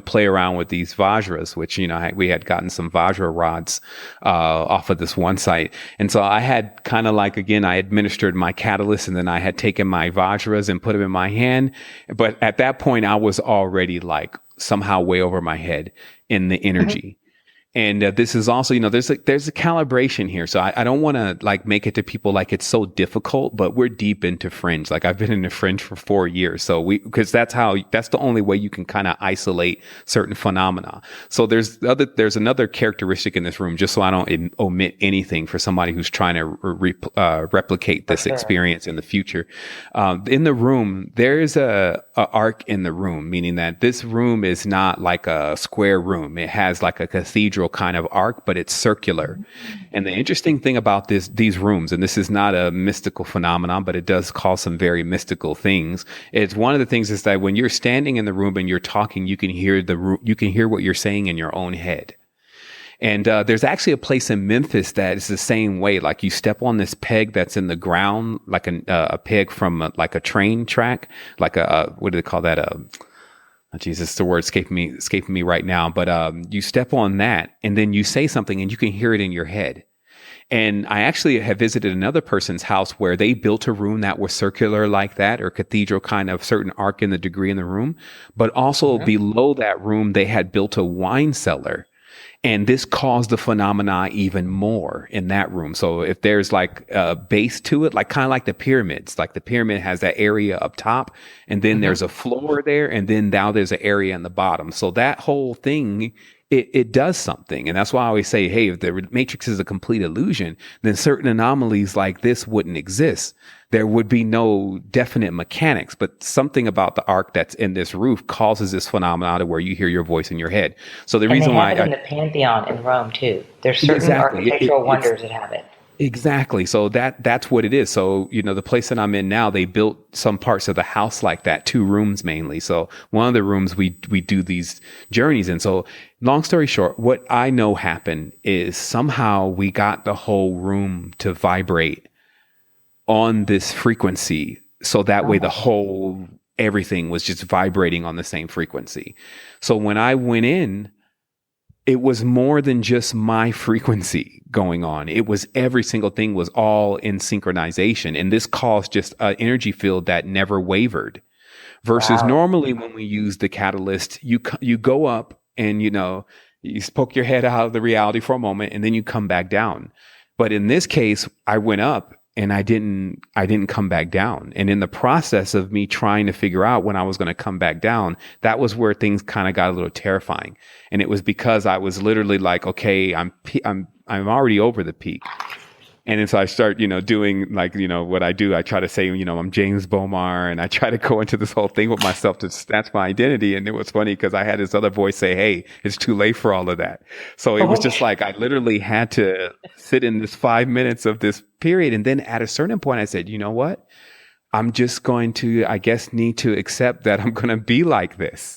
play around with these Vajras, which, we had gotten some Vajra rods, off of this one site. And so I had kind of I administered my catalyst, and then I had taken my Vajras and put them in my hand. But at that point, I was already somehow way over my head in the energy. And this is also, there's a calibration here. So I don't want to make it to people like it's so difficult, but we're deep into fringe. I've been into fringe for 4 years. So because that's the only way you can kind of isolate certain phenomena. So there's another characteristic in this room, just so I don't omit anything for somebody who's trying to replicate this experience in the future. In the room, there is a arc in the room, meaning that this room is not like a square room. It has like a cathedral kind of arc, but it's circular. And the interesting thing about these rooms, and this is not a mystical phenomenon, but it does cause some very mystical things. It's one of the things is that when you're standing in the room and you're talking, you can hear what you're saying in your own head. And there's actually a place in Memphis that is the same way. You step on this peg that's in the ground, like a peg from a train track, what do they call that? Jesus, the word escaping me right now. But you step on that, and then you say something, and you can hear it in your head. And I actually have visited another person's house where they built a room that was circular like that, or cathedral kind of certain arc in the degree in the room. But also below that room, they had built a wine cellar. And this caused the phenomena even more in that room. So if there's a base to it, kind of like the pyramids, the pyramid has that area up top, and then there's a floor there, and then now there's an area in the bottom. So that whole thing it does something. And that's why I always say, hey, if the matrix is a complete illusion, then certain anomalies like this wouldn't exist. There would be no definite mechanics, but something about the arc that's in this roof causes this phenomenon to where you hear your voice in your head. So the And they reason have why it in the Pantheon in Rome too. There's certain exactly, architectural it's wonders that have it. exactly. So that's what it is. So, the place that I'm in now, they built some parts of the house like that, 2 rooms mainly. So one of the rooms we do these journeys in. So long story short, what I know happened is somehow we got the whole room to vibrate on this frequency. So that way the whole everything was just vibrating on the same frequency. So when I went in, it was more than just my frequency going on. It was every single thing was all in synchronization. And this caused just an energy field that never wavered. Versus Wow. normally when we use the catalyst, you go up and, you poke your head out of the reality for a moment and then you come back down. But in this case, I went up and I didn't come back down. And in the process of me trying to figure out when I was going to come back down, that was where things kind of got a little terrifying. And it was because I was literally like, okay, I'm already over the peak. And then so I start, doing like, what I do. I try to say, I'm James Bomar, and I try to go into this whole thing with myself to snatch my identity. And it was funny because I had this other voice say, hey, it's too late for all of that. So it was just like, I literally had to sit in this 5 minutes of this period. And then at a certain point, I said, you know what? I'm just going to, I guess, need to accept that I'm going to be like this.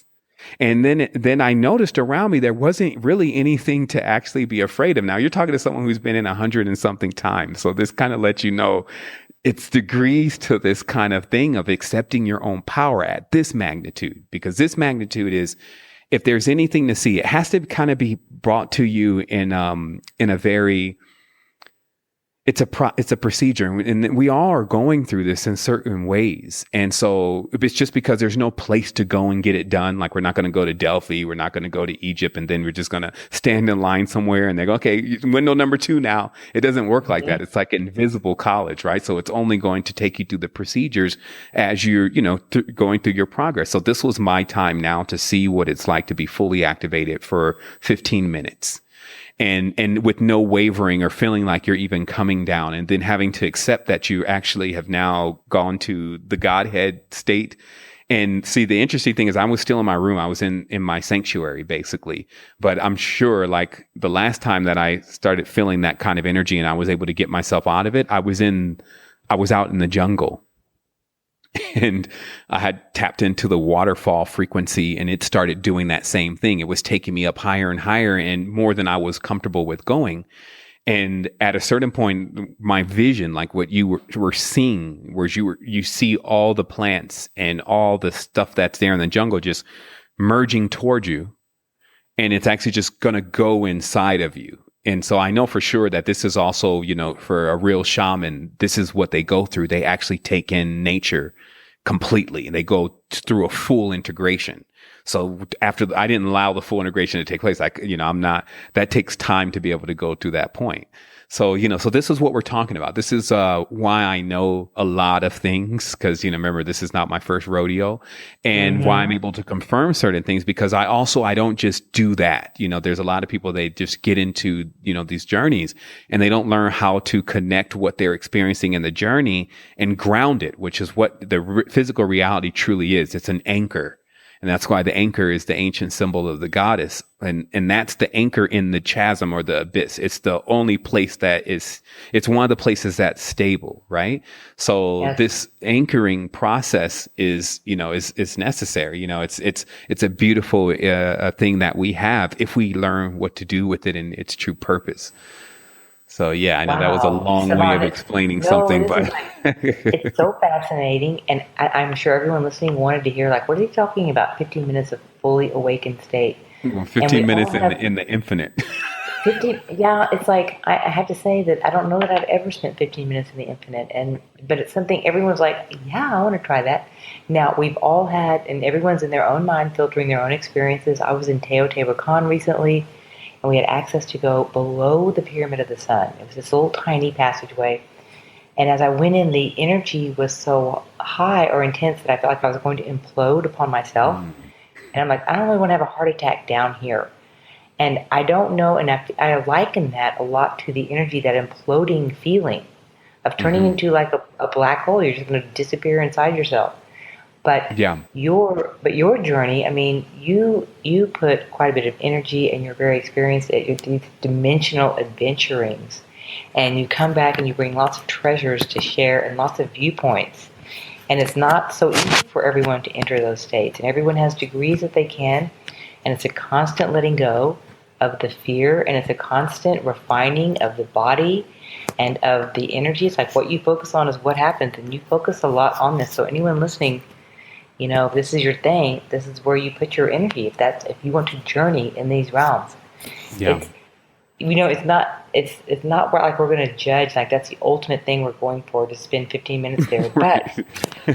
And then I noticed around me, there wasn't really anything to actually be afraid of. Now you're talking to someone who's been in 100 and something times. So this kind of lets you know it's degrees to this kind of thing of accepting your own power at this magnitude, because this magnitude is, if there's anything to see, it has to kind of be brought to you in a very, it's a procedure, and we all are going through this in certain ways. And so it's just because there's no place to go and get it done. Like, we're not going to go to Delphi, we're not going to go to Egypt, and then we're just going to stand in line somewhere and they go, okay, window number 2 now. It doesn't work like that. It's like invisible college, right? So it's only going to take you through the procedures as you're, going through your progress. So this was my time now to see what it's like to be fully activated for 15 minutes. And with no wavering or feeling like you're even coming down, and then having to accept that you actually have now gone to the Godhead state. And see, the interesting thing is I was still in my room. I was in my sanctuary, basically. But I'm sure, like, the last time that I started feeling that kind of energy and I was able to get myself out of it, I was out in the jungle. And I had tapped into the waterfall frequency, and it started doing that same thing. It was taking me up higher and higher and more than I was comfortable with going. And at a certain point, my vision, like what you were seeing, where you see all the plants and all the stuff that's there in the jungle just merging towards you. And it's actually just going to go inside of you. And so I know for sure that this is also, for a real shaman, this is what they go through. They actually take in nature completely, and they go through a full integration. So after I didn't allow the full integration to take place, that takes time to be able to go through that point. So, so this is what we're talking about. This is why I know a lot of things, because, remember, this is not my first rodeo, and why I'm able to confirm certain things, because I don't just do that. There's a lot of people, they just get into, these journeys, and they don't learn how to connect what they're experiencing in the journey and ground it, which is what the physical reality truly is. It's an anchor. And that's why the anchor is the ancient symbol of the goddess. And that's the anchor in the chasm or the abyss. It's the only place it's one of the places that's stable, right? So Yes. this anchoring process is necessary. It's a beautiful thing that we have if we learn what to do with it in its true purpose. So yeah, I know that was a Wow. long way of Savan, explaining no, something, this is but like, it's so fascinating. And I'm sure everyone listening wanted to hear, like, what are you talking about? 15 minutes of fully awakened state. And we 15 all minutes have in the infinite. 15. Yeah, it's like, I have to say that I don't know that I've ever spent 15 minutes in the infinite. But it's something everyone's like, yeah, I want to try that. Now, we've all had, and everyone's in their own mind filtering their own experiences. I was in Teotihuacan recently, and we had access to go below the Pyramid of the Sun. It was this little tiny passageway. And as I went in, the energy was so high or intense that I felt like I was going to implode upon myself. Mm. And I'm like, I don't really want to have a heart attack down here. And I don't know, and I liken that a lot to the energy, that imploding feeling of turning Hmm. into like a black hole. You're just going to disappear inside yourself. But Yeah. your journey, I mean, you put quite a bit of energy, and you're very experienced at these dimensional adventurings, and you come back and you bring lots of treasures to share and lots of viewpoints. And it's not so easy for everyone to enter those states, and everyone has degrees that they can, and it's a constant letting go of the fear, and it's a constant refining of the body and of the energy. It's like what you focus on is what happens, and you focus a lot on this. So anyone listening, if this is your thing, this is where you put your energy. If you want to journey in these realms, Yeah. it's it's not where like we're going to judge like that's the ultimate thing we're going for to spend 15 minutes there, Right.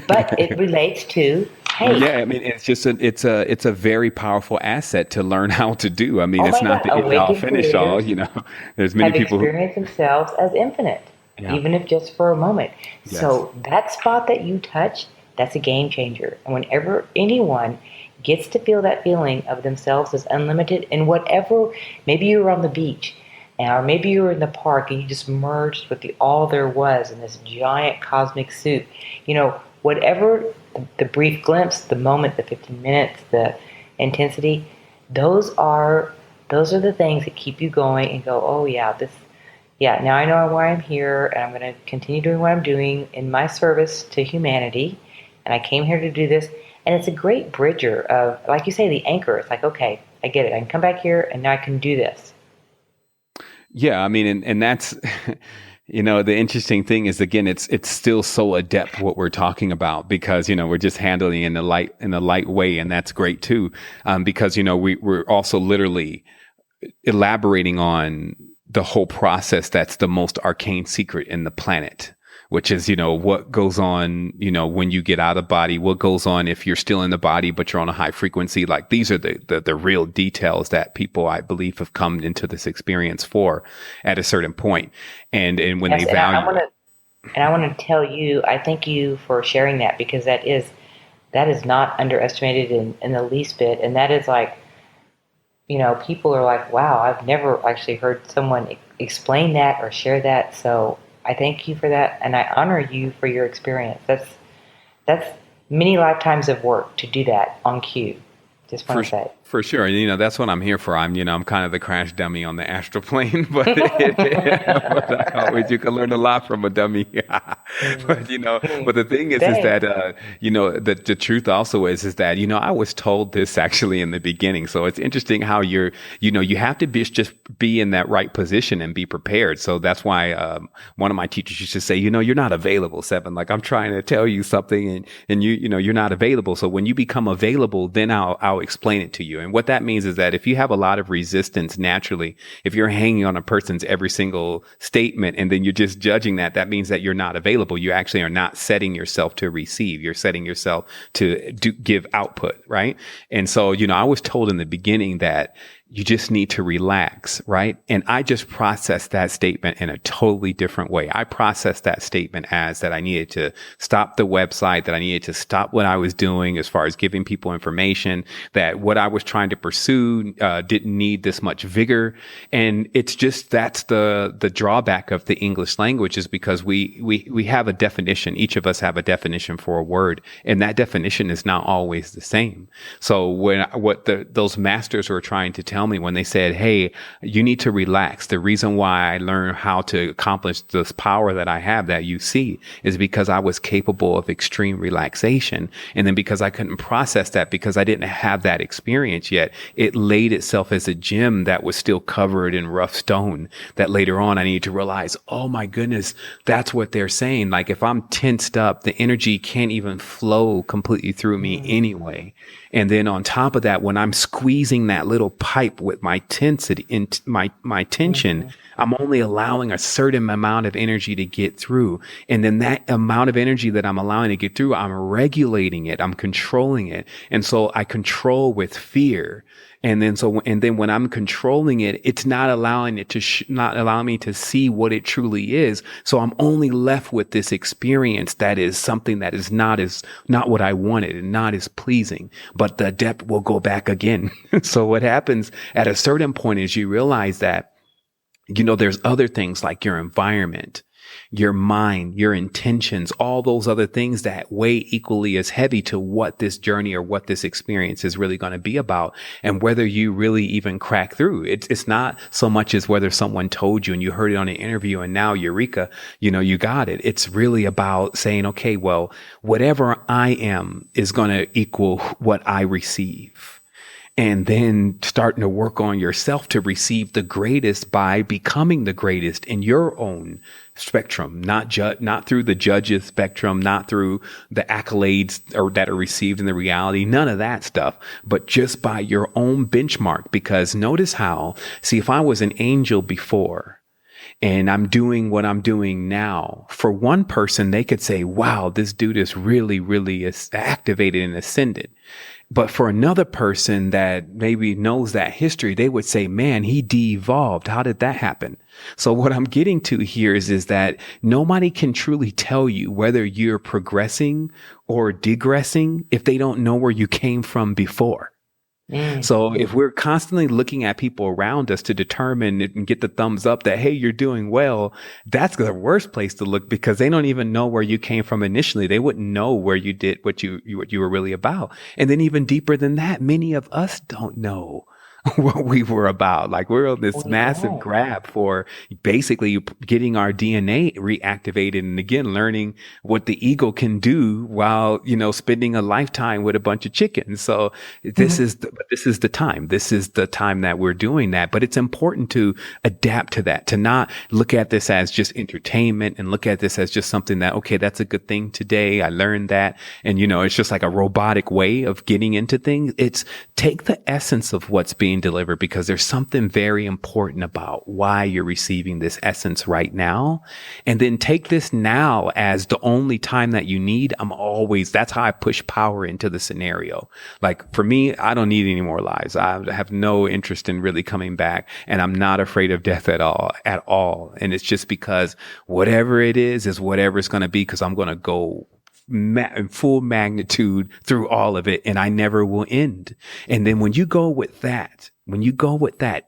but it relates to, hey, Yeah, I mean, it's just it's a very powerful asset to learn how to do. I mean, oh it's my not God, the end all awakened finish all. creators There's many have people who, experienced themselves as infinite, yeah, even if just for a moment. yes, So that spot that you touch, that's a game changer. And whenever anyone gets to feel that feeling of themselves as unlimited in whatever, maybe you were on the beach, or maybe you were in the park and you just merged with the all there was in this giant cosmic soup. Whatever the brief glimpse, the moment, the 15 minutes, the intensity, those are those are the things that keep you going and go, oh yeah, now I know why I'm here, and I'm going to continue doing what I'm doing in my service to humanity, and I came here to do this. And it's a great bridger of, like you say, the anchor. It's like, okay, I get it. I can come back here, and now I can do this. yeah. I mean, and that's the interesting thing is again, it's still so adept what we're talking about because we're just handling it in a light way, and that's great too, because we're also literally elaborating on the whole process that's the most arcane secret in the planet, which is, what goes on, when you get out of body, what goes on if you're still in the body, but you're on a high frequency. Like these are the real details that people, I believe, have come into this experience for at a certain point. And when they Yes, and I value want it. to and I want to tell you, I thank you for sharing that, because that is not underestimated in the least bit, and that is like, people are like, wow, I've never actually heard someone explain that or share that. So I thank you for that, and I honor you for your experience. That's many lifetimes of work to do that on cue. Just For want to say. for sure, and that's what I'm here for. I'm kind of the crash dummy on the astral plane, but but I always you can learn a lot from a dummy. Mm, but the thing is thanks. that the truth also is that I was told this actually in the beginning. So it's interesting how you have to just be in that right position and be prepared. So that's why one of my teachers used to say, you're not available, Sevan. Like I'm trying to tell you something, and you're not available. So when you become available, then I'll explain it to you. And what that means is that if you have a lot of resistance naturally, if you're hanging on a person's every single statement and then you're just judging that, that means that you're not available. You actually are not setting yourself to receive. You're setting yourself to give output, right? And so, I was told in the beginning that you just need to relax, right? And I just processed that statement in a totally different way. I processed that statement as that I needed to stop the website, that I needed to stop what I was doing as far as giving people information, that what I was trying to pursue didn't need this much vigor. And it's just that's the drawback of the English language is because we have a definition. Each of us have a definition for a word, and that definition is not always the same. So those masters were trying to tell me when they said, hey, you need to relax. The reason why I learned how to accomplish this power that I have that you see is because I was capable of extreme relaxation. And then because I couldn't process that because I didn't have that experience yet, it laid itself as a gem that was still covered in rough stone that later on I needed to realize, oh my goodness, that's what they're saying. Like if I'm tensed up, the energy can't even flow completely through me anyway. And then on top of that, when I'm squeezing that little pipe with my tensity in my tension, Mhm. I'm only allowing a certain amount of energy to get through. And then that amount of energy that I'm allowing to get through, I'm regulating it. I'm controlling it. And so I control with fear. And then when I'm controlling it, it's not allowing it to, not allowing me to see what it truly is. So I'm only left with this experience that is something that is not what I wanted and not as pleasing, but the depth will go back again. So what happens at a certain point is you realize that, there's other things like your environment, your mind, your intentions, all those other things that weigh equally as heavy to what this journey or what this experience is really going to be about, and whether you really even crack through. It's not so much as whether someone told you and you heard it on an interview and now eureka, you got it. It's really about saying, okay, well, whatever I am is going to equal what I receive. And then starting to work on yourself to receive the greatest by becoming the greatest in your own spectrum, not through the judge's spectrum, not through the accolades that are received in the reality, none of that stuff, but just by your own benchmark. Because notice how, if I was an angel before, and I'm doing what I'm doing now, for one person, they could say, wow, this dude is really, really activated and ascended. But for another person that maybe knows that history, they would say, man, he de-evolved. How did that happen? So what I'm getting to here is that nobody can truly tell you whether you're progressing or digressing if they don't know where you came from before. So if we're constantly looking at people around us to determine and get the thumbs up that, hey, you're doing well, that's the worst place to look, because they don't even know where you came from initially. They wouldn't know where you did what you were really about. And then even deeper than that, many of us don't know what we were about. Like, we're on this massive grab for basically getting our DNA reactivated, and again, learning what the ego can do while, spending a lifetime with a bunch of chickens. So this is the time. This is the time that we're doing that. But it's important to adapt to that, to not look at this as just entertainment and look at this as just something that, okay, that's a good thing today. I learned that. And, it's just like a robotic way of getting into things. It's take the essence of what's being delivered, because there's something very important about why you're receiving this essence right now. And then take this now as the only time that you need. That's how I push power into the scenario. Like, for me, I don't need any more lives. I have no interest in really coming back, and I'm not afraid of death at all. And it's just because whatever it is whatever it's going to be, because I'm going to go in full magnitude through all of it, and I never will end. And then when you go with that,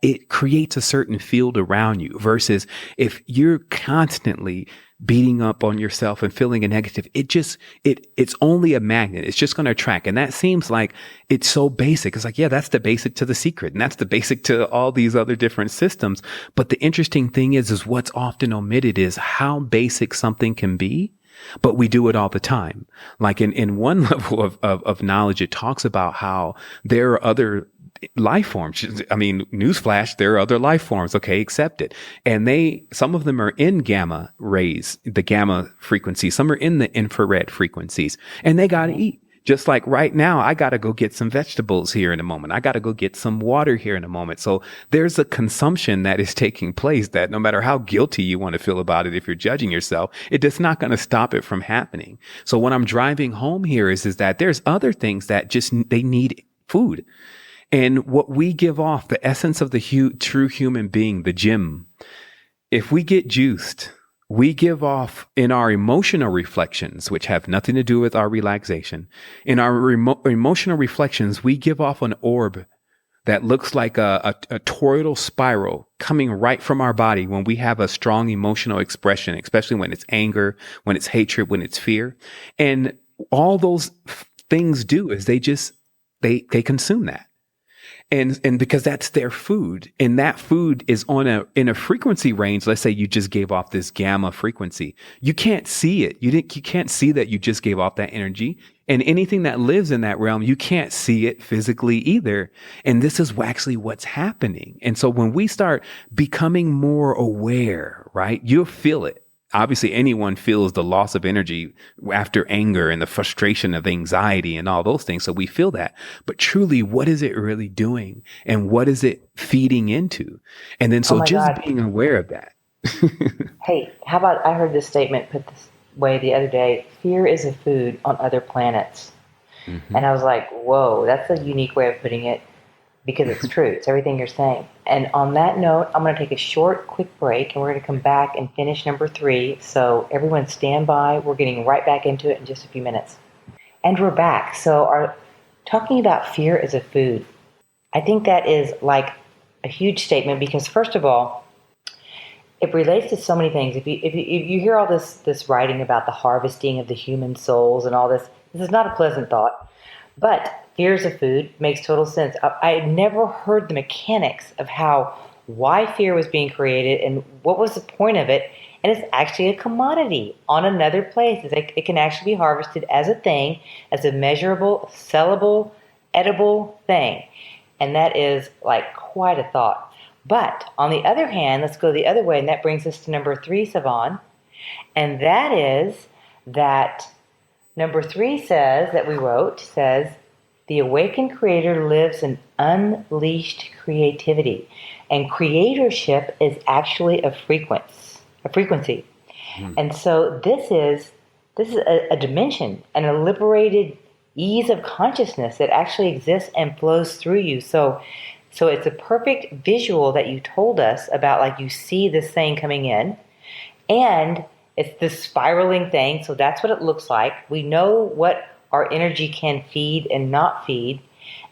it creates a certain field around you, versus if you're constantly beating up on yourself and feeling a negative, it's only a magnet. It's just going to attract. And that seems like it's so basic. It's like, yeah, that's the basic to The Secret. And that's the basic to all these other different systems. But the interesting thing is what's often omitted is how basic something can be, but we do it all the time. Like in one level of knowledge, it talks about how there are other life forms. I mean, newsflash, there are other life forms. Okay, accept it. And some of them are in gamma rays, the gamma frequency. Some are in the infrared frequencies, and they got to eat. Just like right now, I got to go get some vegetables here in a moment. I got to go get some water here in a moment. So there's a consumption that is taking place that no matter how guilty you want to feel about it, if you're judging yourself, it's not going to stop it from happening. So what I'm driving home here is that there's other things that just, they need food. And what we give off, the essence of the true human being, the gem, if we get juiced, we give off in our emotional reflections, which have nothing to do with our relaxation. In our emotional reflections, we give off an orb that looks like a toroidal spiral coming right from our body when we have a strong emotional expression, especially when it's anger, when it's hatred, when it's fear. And all those things do is they consume that. And because that's their food, and that food is in a frequency range. Let's say you just gave off this gamma frequency. You can't see it. You can't see that you just gave off that energy. And anything that lives in that realm, you can't see it physically either. And this is actually what's happening. And so when we start becoming more aware, right, you'll feel it. Obviously, anyone feels the loss of energy after anger and the frustration of anxiety and all those things. So we feel that. But truly, what is it really doing? And what is it feeding into? And then so just God. being aware of that. Hey, how about, I heard this statement put this way the other day: fear is a food on other planets. Mm-hmm. And I was like, whoa, that's a unique way of putting it. because it's true. It's everything you're saying. And on that note, I'm going to take a short, quick break, and we're going to come back and finish number 3. So everyone stand by. We're getting right back into it in just a few minutes. And we're back. So talking about fear as a food, I think that is like a huge statement because, first of all, it relates to so many things. If you hear all this writing about the harvesting of the human souls and all this, this is not a pleasant thought. But fear as a food makes total sense. I had never heard the mechanics of why fear was being created and what was the point of it. And it's actually a commodity on another place. It can actually be harvested as a thing, as a measurable, sellable, edible thing. And that is like quite a thought. But on the other hand, let's go the other way, and that brings us to number 3, Sevan. And that is that number 3 says, the awakened creator lives in unleashed creativity. And creatorship is actually a frequency. And so this is a dimension and a liberated ease of consciousness that actually exists and flows through you. So it's a perfect visual that you told us about, like you see this thing coming in, and it's this spiraling thing. So that's what it looks like. We know what our energy can feed and not feed.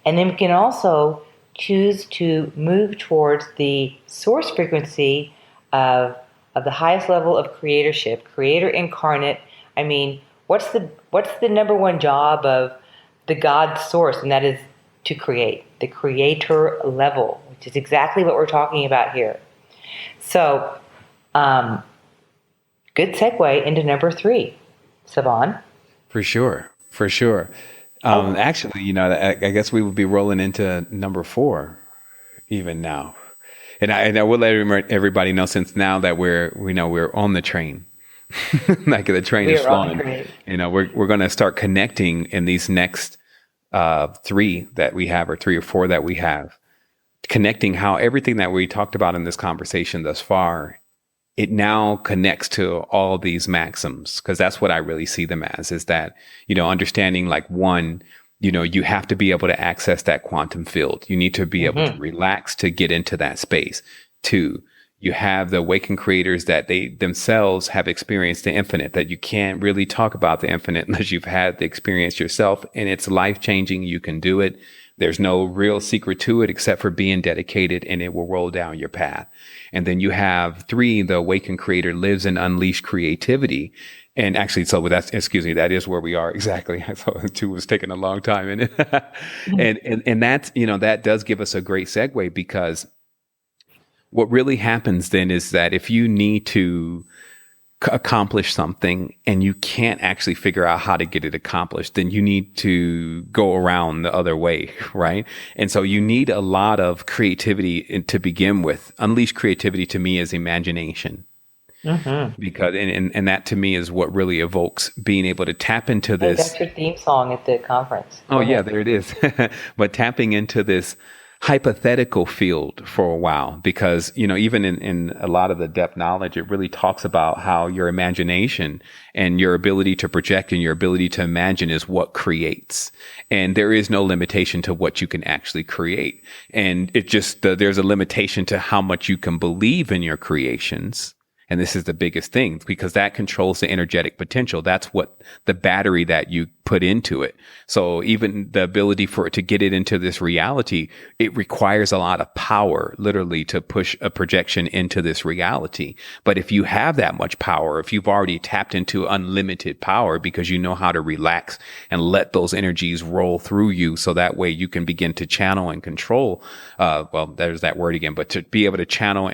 And then we can also choose to move towards the source frequency of the highest level of creatorship, creator incarnate. I mean, what's the number one job of the God source? And that is to create, the creator level, which is exactly what we're talking about here. So, good segue into number 3, Sevan. For sure. Actually, I guess we would be rolling into number 4 even now. And I will let everybody know, since now that we're on the train, like the train is flowing, we're going to start connecting in these next 3 that we have, or 3 or 4 that we have, connecting how everything that we talked about in this conversation thus far, it now connects to all these maxims, because that's what I really see them as, is that, understanding, like, one, you have to be able to access that quantum field. You need to be able to relax to get into that space. 2, you have the awakened creators that they themselves have experienced the infinite, that you can't really talk about the infinite unless you've had the experience yourself, and it's life-changing. You can do it. There's no real secret to it except for being dedicated, and it will roll down your path. And then you have 3, the awakened creator lives in unleashed creativity. And actually, that is where we are exactly. So 2 was taking a long time. And that's, that does give us a great segue, because what really happens then is that if you need to accomplish something and you can't actually figure out how to get it accomplished, then you need to go around the other way, right? And so you need a lot of creativity to begin with. Unleashed creativity to me is imagination. Because and that to me is what really evokes being able to tap into this. That's your theme song at the conference. Oh yeah, there it is. But tapping into this hypothetical field for a while, because even in a lot of the depth knowledge, it really talks about how your imagination and your ability to project and your ability to imagine is what creates, and there is no limitation to what you can actually create. And it just there's a limitation to how much you can believe in your creations. And this is the biggest thing, because that controls the energetic potential. That's what the battery that you put into it. So even the ability for it to get it into this reality, it requires a lot of power, literally, to push a projection into this reality. But if you have that much power, if you've already tapped into unlimited power because you know how to relax and let those energies roll through you, so that way you can begin to channel and control, there's that word again, but to be able to channel,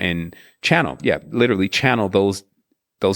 literally channel those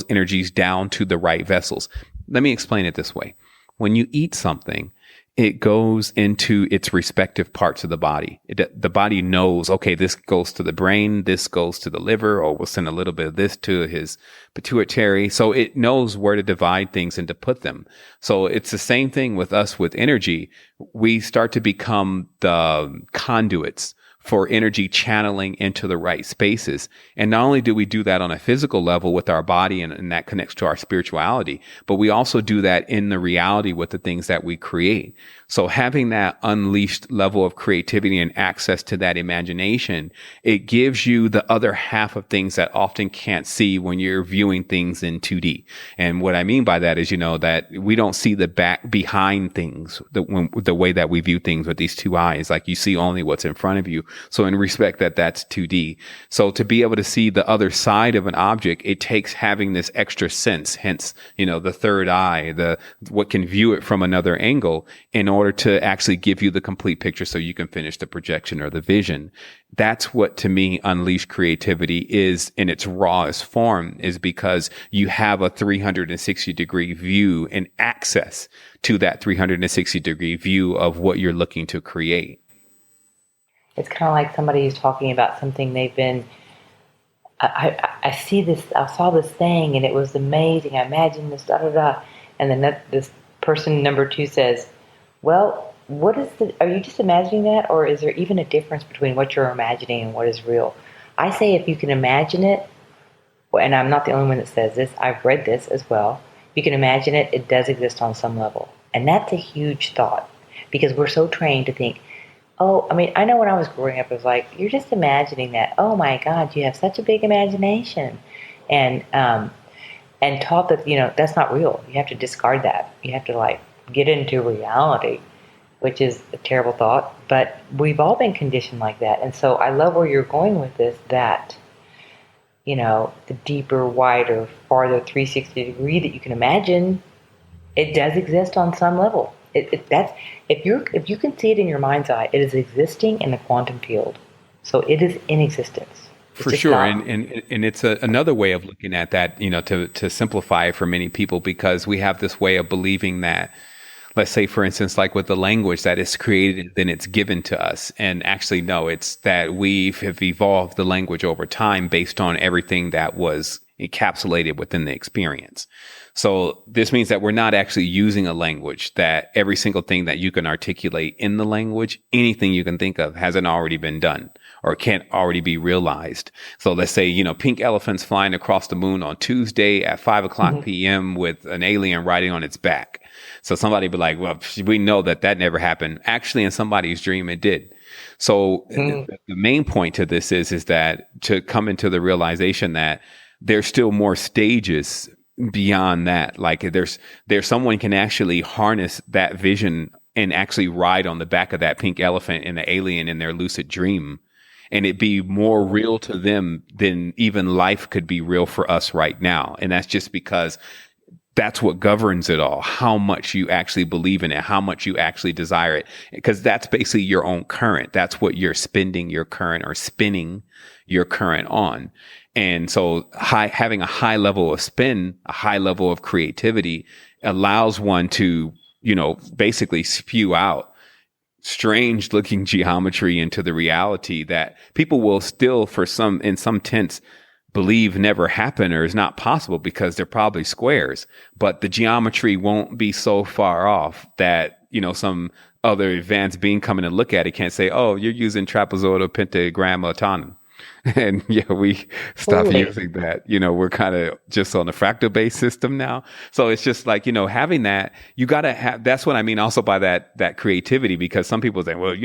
energies down to the right vessels. Let me explain it this way. When you eat something, it goes into its respective parts of the body. The body knows, okay, this goes to the brain, this goes to the liver, or we'll send a little bit of this to his pituitary. So it knows where to divide things and to put them. So it's the same thing with us with energy. We start to become the conduits for energy channeling into the right spaces. And not only do we do that on a physical level with our body, and that connects to our spirituality, but we also do that in the reality with the things that we create. So having that unleashed level of creativity and access to that imagination, it gives you the other half of things that often can't see when you're viewing things in 2D. And what I mean by that is, that we don't see the back behind things, the way that we view things with these two eyes. Like, you see only what's in front of you. So in respect that's 2D. So to be able to see the other side of an object, it takes having this extra sense, hence, the third eye, what can view it from another angle, in order to actually give you the complete picture so you can finish the projection or the vision. That's what, to me, unleashed creativity is in its rawest form, is because you have a 360-degree view and access to that 360-degree view of what you're looking to create. It's kind of like somebody who's talking about something they've been, I saw this thing and it was amazing. I imagined this, da da da. And then this person number two says, well, are you just imagining that? Or is there even a difference between what you're imagining and what is real? I say, if you can imagine it, and I'm not the only one that says this, I've read this as well. You can imagine it, it does exist on some level. And that's a huge thought, because we're so trained to think, I know when I was growing up, it was like, you're just imagining that. Oh my God, you have such a big imagination. And taught that, that's not real. You have to discard that. You have to get into reality, which is a terrible thought. But we've all been conditioned like that. And so I love where you're going with this, that, the deeper, wider, farther 360 degree that you can imagine, it does exist on some level. If you can see it in your mind's eye, it is existing in the quantum field. So it is in existence. For sure. And it's another way of looking at that, to simplify it for many people, because we have this way of believing that, let's say, for instance, like with the language that is created, then it's given to us. And actually, no, it's that we have evolved the language over time based on everything that was encapsulated within the experience. So this means that we're not actually using a language, that every single thing that you can articulate in the language, anything you can think of, hasn't already been done or can't already be realized. So let's say, pink elephants flying across the moon on Tuesday at 5:00 p.m. with an alien riding on its back. So somebody be like, well, we know that never happened. Actually, in somebody's dream, it did. So the main point to this is that to come into the realization that there's still more stages beyond that. Like there's someone can actually harness that vision and actually ride on the back of that pink elephant and the alien in their lucid dream, and it be more real to them than even life could be real for us right now. And that's just because that's what governs it all, how much you actually believe in it, how much you actually desire it, because that's basically your own current. That's what you're spending your current or spinning your current on. And so having a high level of spin, a high level of creativity allows one to, basically spew out strange looking geometry into the reality that people will still, in some tense, believe never happened or is not possible, because they're probably squares, but the geometry won't be so far off that, some other advanced being coming and look at it can't say, oh, you're using trapezoidal pentagram. And we stopped using that. We're kind of just on a fractal based system now. So it's just like, having that, you got to have, that's what I mean also by that creativity, because some people say, well,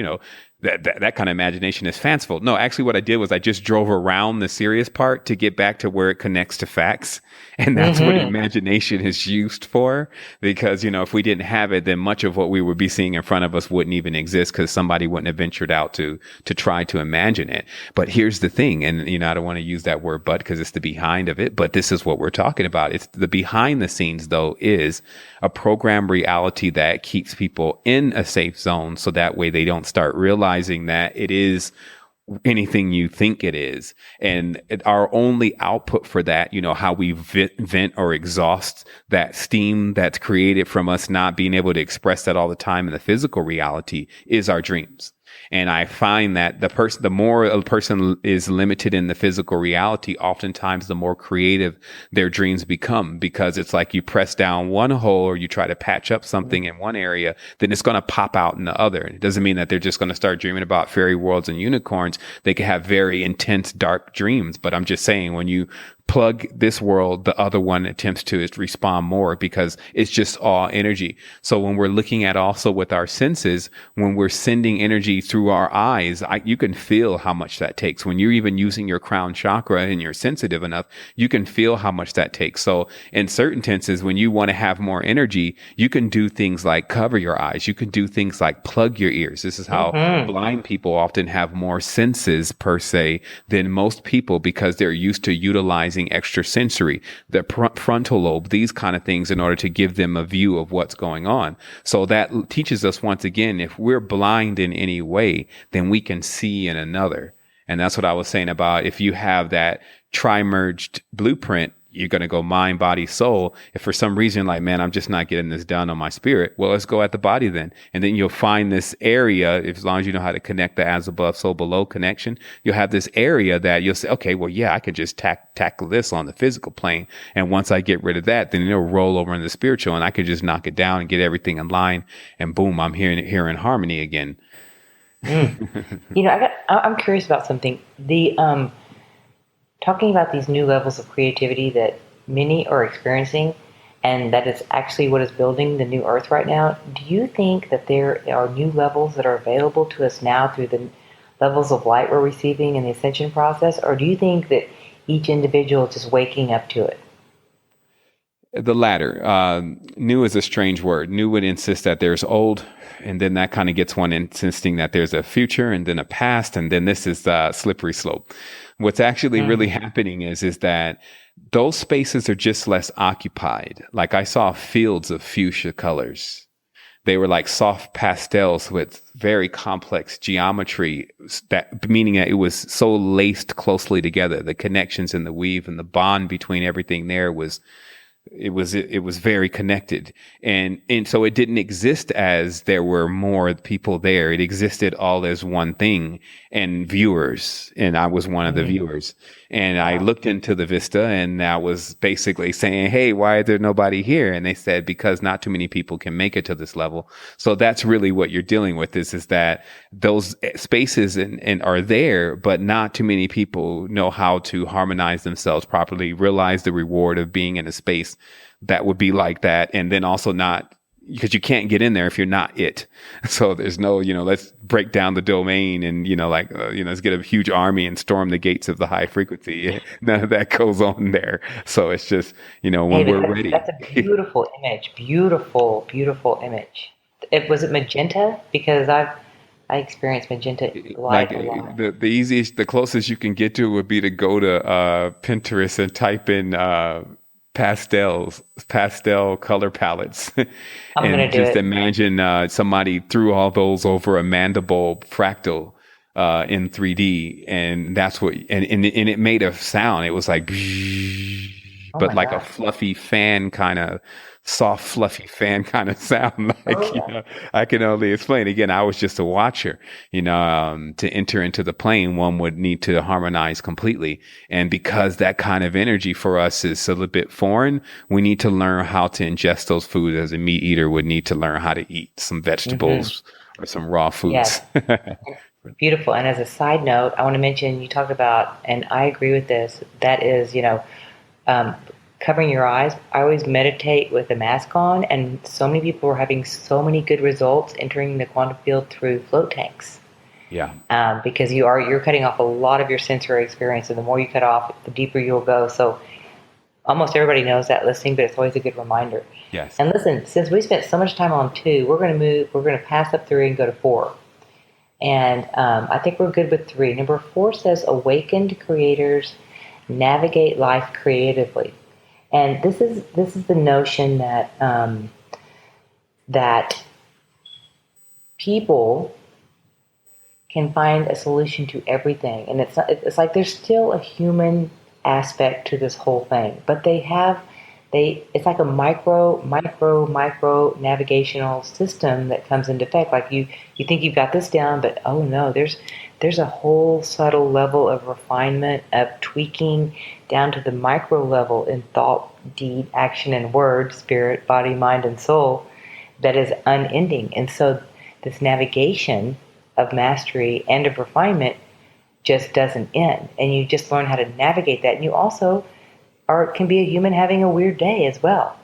that kind of imagination is fanciful. No, actually what I did was I just drove around the serious part to get back to where it connects to facts. And that's what imagination is used for. Because, if we didn't have it, then much of what we would be seeing in front of us wouldn't even exist, because somebody wouldn't have ventured out to try to imagine it. But here's the thing. And, I don't want to use that word, but, because it's the behind of it, but this is what we're talking about. It's the behind the scenes, though, is a programmed reality that keeps people in a safe zone. So that way they don't start realizing that it is anything you think it is. And our only output for that, how we vent or exhaust that steam that's created from us not being able to express that all the time in the physical reality, is our dreams. And I find that the more a person is limited in the physical reality, oftentimes the more creative their dreams become, because it's like you press down one hole or you try to patch up something in one area, then it's going to pop out in the other. It doesn't mean that they're just going to start dreaming about fairy worlds and unicorns. They can have very intense, dark dreams. But I'm just saying, when you plug this world, the other one attempts to is respond more, because it's just all energy. So when we're looking at also with our senses, when we're sending energy through our eyes, you can feel how much that takes. When you're even using your crown chakra and you're sensitive enough, you can feel how much that takes. So in certain tenses, when you want to have more energy, you can do things like cover your eyes. You can do things like plug your ears. This is how blind people often have more senses per se than most people, because they're used to utilizing extrasensory, the frontal lobe, these kind of things, in order to give them a view of what's going on. So that teaches us, once again, if we're blind in any way, then we can see in another. And that's what I was saying about, if you have that tri-merged blueprint, you're going to go mind, body, soul. If for some reason, like, man, I'm just not getting this done on my spirit, well, let's go at the body then. And then you'll find this area, as long as you know how to connect the as above, so below connection, you'll have this area that you'll say, okay, well, yeah, I could just tackle this on the physical plane. And once I get rid of that, then it'll roll over into the spiritual, and I could just knock it down and get everything in line. And boom, I'm here in harmony again. I'm curious about something. Talking about these new levels of creativity that many are experiencing, and that is actually what is building the new earth right now. Do you think that there are new levels that are available to us now through the levels of light we're receiving in the ascension process? Or do you think that each individual is just waking up to it? The latter. New is a strange word. New would insist that there's old, and then that kind of gets one insisting that there's a future and then a past, and then this is the slippery slope. What's actually really happening is that those spaces are just less occupied. Like, I saw fields of fuchsia colors. They were like soft pastels with very complex geometry, that meaning that it was so laced closely together. The connections and the weave and the bond between everything there was very connected. And so it didn't exist as there were more people there. It existed all as one thing, and viewers. And I was one of the viewers. And I looked into the vista, and I was basically saying, hey, why is there nobody here? And they said, because not too many people can make it to this level. So that's really what you're dealing with, is that those spaces and are there, but not too many people know how to harmonize themselves properly, realize the reward of being in a space that would be like that. And then also not, because you can't get in there if you're not it. So there's no, let's break down the domain and, let's get a huge army and storm the gates of the high frequency. None of that goes on there. So it's just, when we're ready. That's a beautiful image. Beautiful, beautiful image. Was it magenta? Because I experienced magenta light a lot. The easiest, the closest you can get to would be to go to Pinterest and type in pastel color palettes. And just imagine somebody threw all those over a mandible fractal in 3D, and that's what, and it made a sound. It was like, but like a fluffy fan kind of, soft, fluffy fan kind of sound. I can only explain. Again, I was just a watcher. To enter into the plane, one would need to harmonize completely. And because that kind of energy for us is a little bit foreign, we need to learn how to ingest those foods, as a meat eater would need to learn how to eat some vegetables or some raw foods. Yes. Beautiful. And as a side note, I want to mention, you talked about, and I agree with this, that is, covering your eyes. I always meditate with a mask on, and so many people are having so many good results entering the quantum field through float tanks. Yeah. Because you're cutting off a lot of your sensory experience, and the more you cut off, the deeper you'll go. So almost everybody knows that listening, but it's always a good reminder. Yes. And listen, since we spent so much time on 2, we're going to pass up 3 and go to 4. And I think we're good with 3. Number 4 says, awakened creators navigate life creatively. And this is the notion that that people can find a solution to everything, and it's like there's still a human aspect to this whole thing, but they have it's like a micro navigational system that comes into effect. Like you think you've got this down, but oh no, there's a whole subtle level of refinement, of tweaking down to the micro level in thought, deed, action, and word, spirit, body, mind, and soul that is unending. And so this navigation of mastery and of refinement just doesn't end. And you just learn how to navigate that. And you also can be a human having a weird day as well.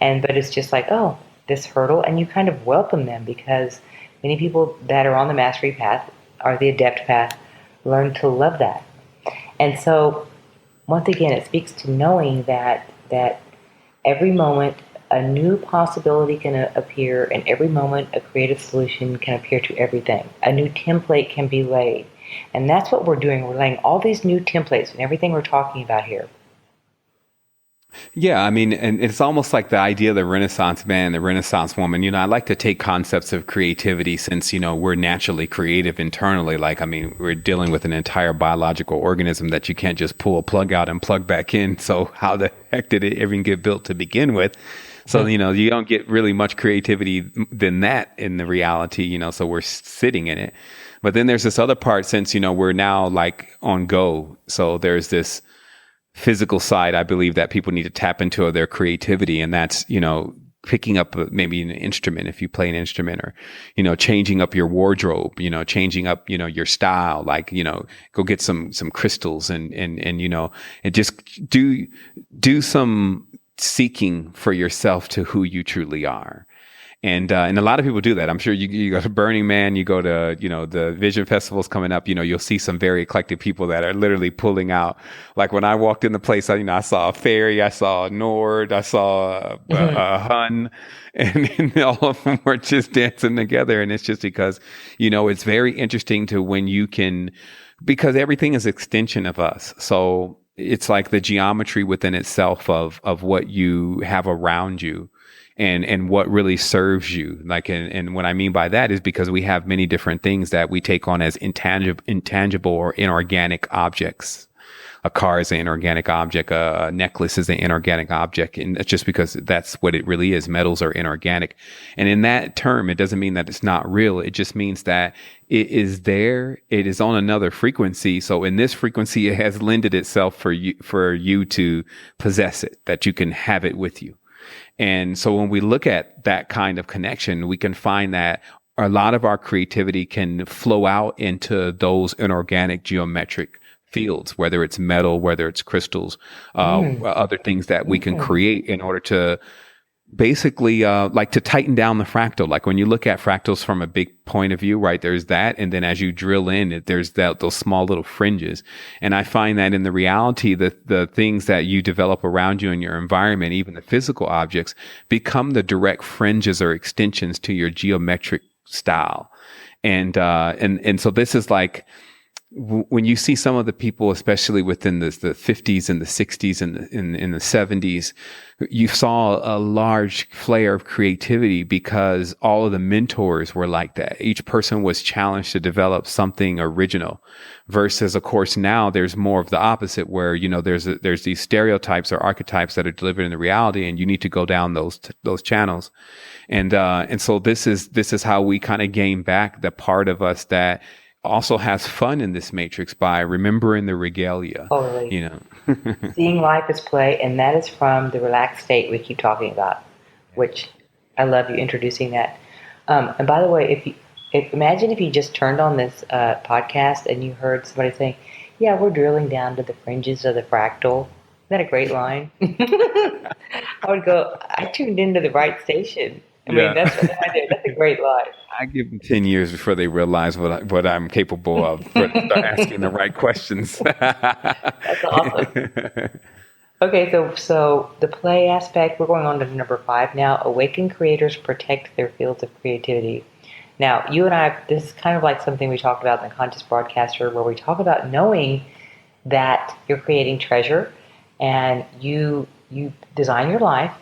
But it's just like, oh, this hurdle, and you kind of welcome them, because many people that are on the mastery path or the adept path learn to love that. And so once again, it speaks to knowing that every moment a new possibility can appear, and every moment a creative solution can appear to everything. A new template can be laid. And that's what we're doing. We're laying all these new templates and everything we're talking about here. Yeah, I mean, and it's almost like the idea of the Renaissance man, the Renaissance woman. I like to take concepts of creativity since, we're naturally creative internally. Like, I mean, we're dealing with an entire biological organism that you can't just pull a plug out and plug back in. So how the heck did it even get built to begin with? So, you don't get really much creativity than that in the reality, so we're sitting in it. But then there's this other part since, we're now like on go. So there's this physical side, I believe, that people need to tap into of their creativity. And that's, picking up maybe an instrument if you play an instrument, or, changing up your wardrobe, changing up, your style, like, go get some crystals and just do some seeking for yourself to who you truly are. And a lot of people do that. I'm sure you go to Burning Man, you go to, the Vision Festivals coming up, you'll see some very eclectic people that are literally pulling out. Like when I walked in the place, I saw a fairy, I saw a Nord, I saw a Hun, and all of them were just dancing together. And it's just because, it's very interesting to when you can, because everything is extension of us. So it's like the geometry within itself of what you have around you. And what really serves you. Like, and what I mean by that is because we have many different things that we take on as intangible or inorganic objects. A car is an inorganic object. A necklace is an inorganic object. And it's just because that's what it really is. Metals are inorganic. And in that term, it doesn't mean that it's not real. It just means that it is there. It is on another frequency. So in this frequency, it has lended itself for you to possess it, that you can have it with you. And so when we look at that kind of connection, we can find that a lot of our creativity can flow out into those inorganic geometric fields, whether it's metal, whether it's crystals, other things that we can create in order to basically like to tighten down the fractal. Like when you look at fractals from a big point of view, right, there's that. And then as you drill in, there's those small little fringes. And I find that in the reality, the things that you develop around you in your environment, even the physical objects, become the direct fringes or extensions to your geometric style. And so this is like, when you see some of the people, especially within the 50s and the 60s and in the 70s, you saw a large flare of creativity because all of the mentors were like that. Each person was challenged to develop something original, versus, of course, now there's more of the opposite, where there's these stereotypes or archetypes that are delivered in the reality, and you need to go down those channels. And so this is how we kind of gain back the part of us that also has fun in this matrix by remembering the regalia. Totally. Seeing life as play, and that is from the relaxed state we keep talking about, which I love you introducing that. And by the way, imagine if you just turned on this podcast and you heard somebody saying, "Yeah, we're drilling down to the fringes of the fractal." Isn't that a great line? I would go, I tuned into the right station. I mean, that's what I did. That's a great line. I give them 10 years before they realize what I'm capable of, for start asking the right questions. That's awesome. Okay, so the play aspect, we're going on to number 5 now. Awakened creators protect their fields of creativity. Now, you and I, this is kind of like something we talked about in the Conscious Broadcaster, where we talk about knowing that you're creating treasure, and you design your life,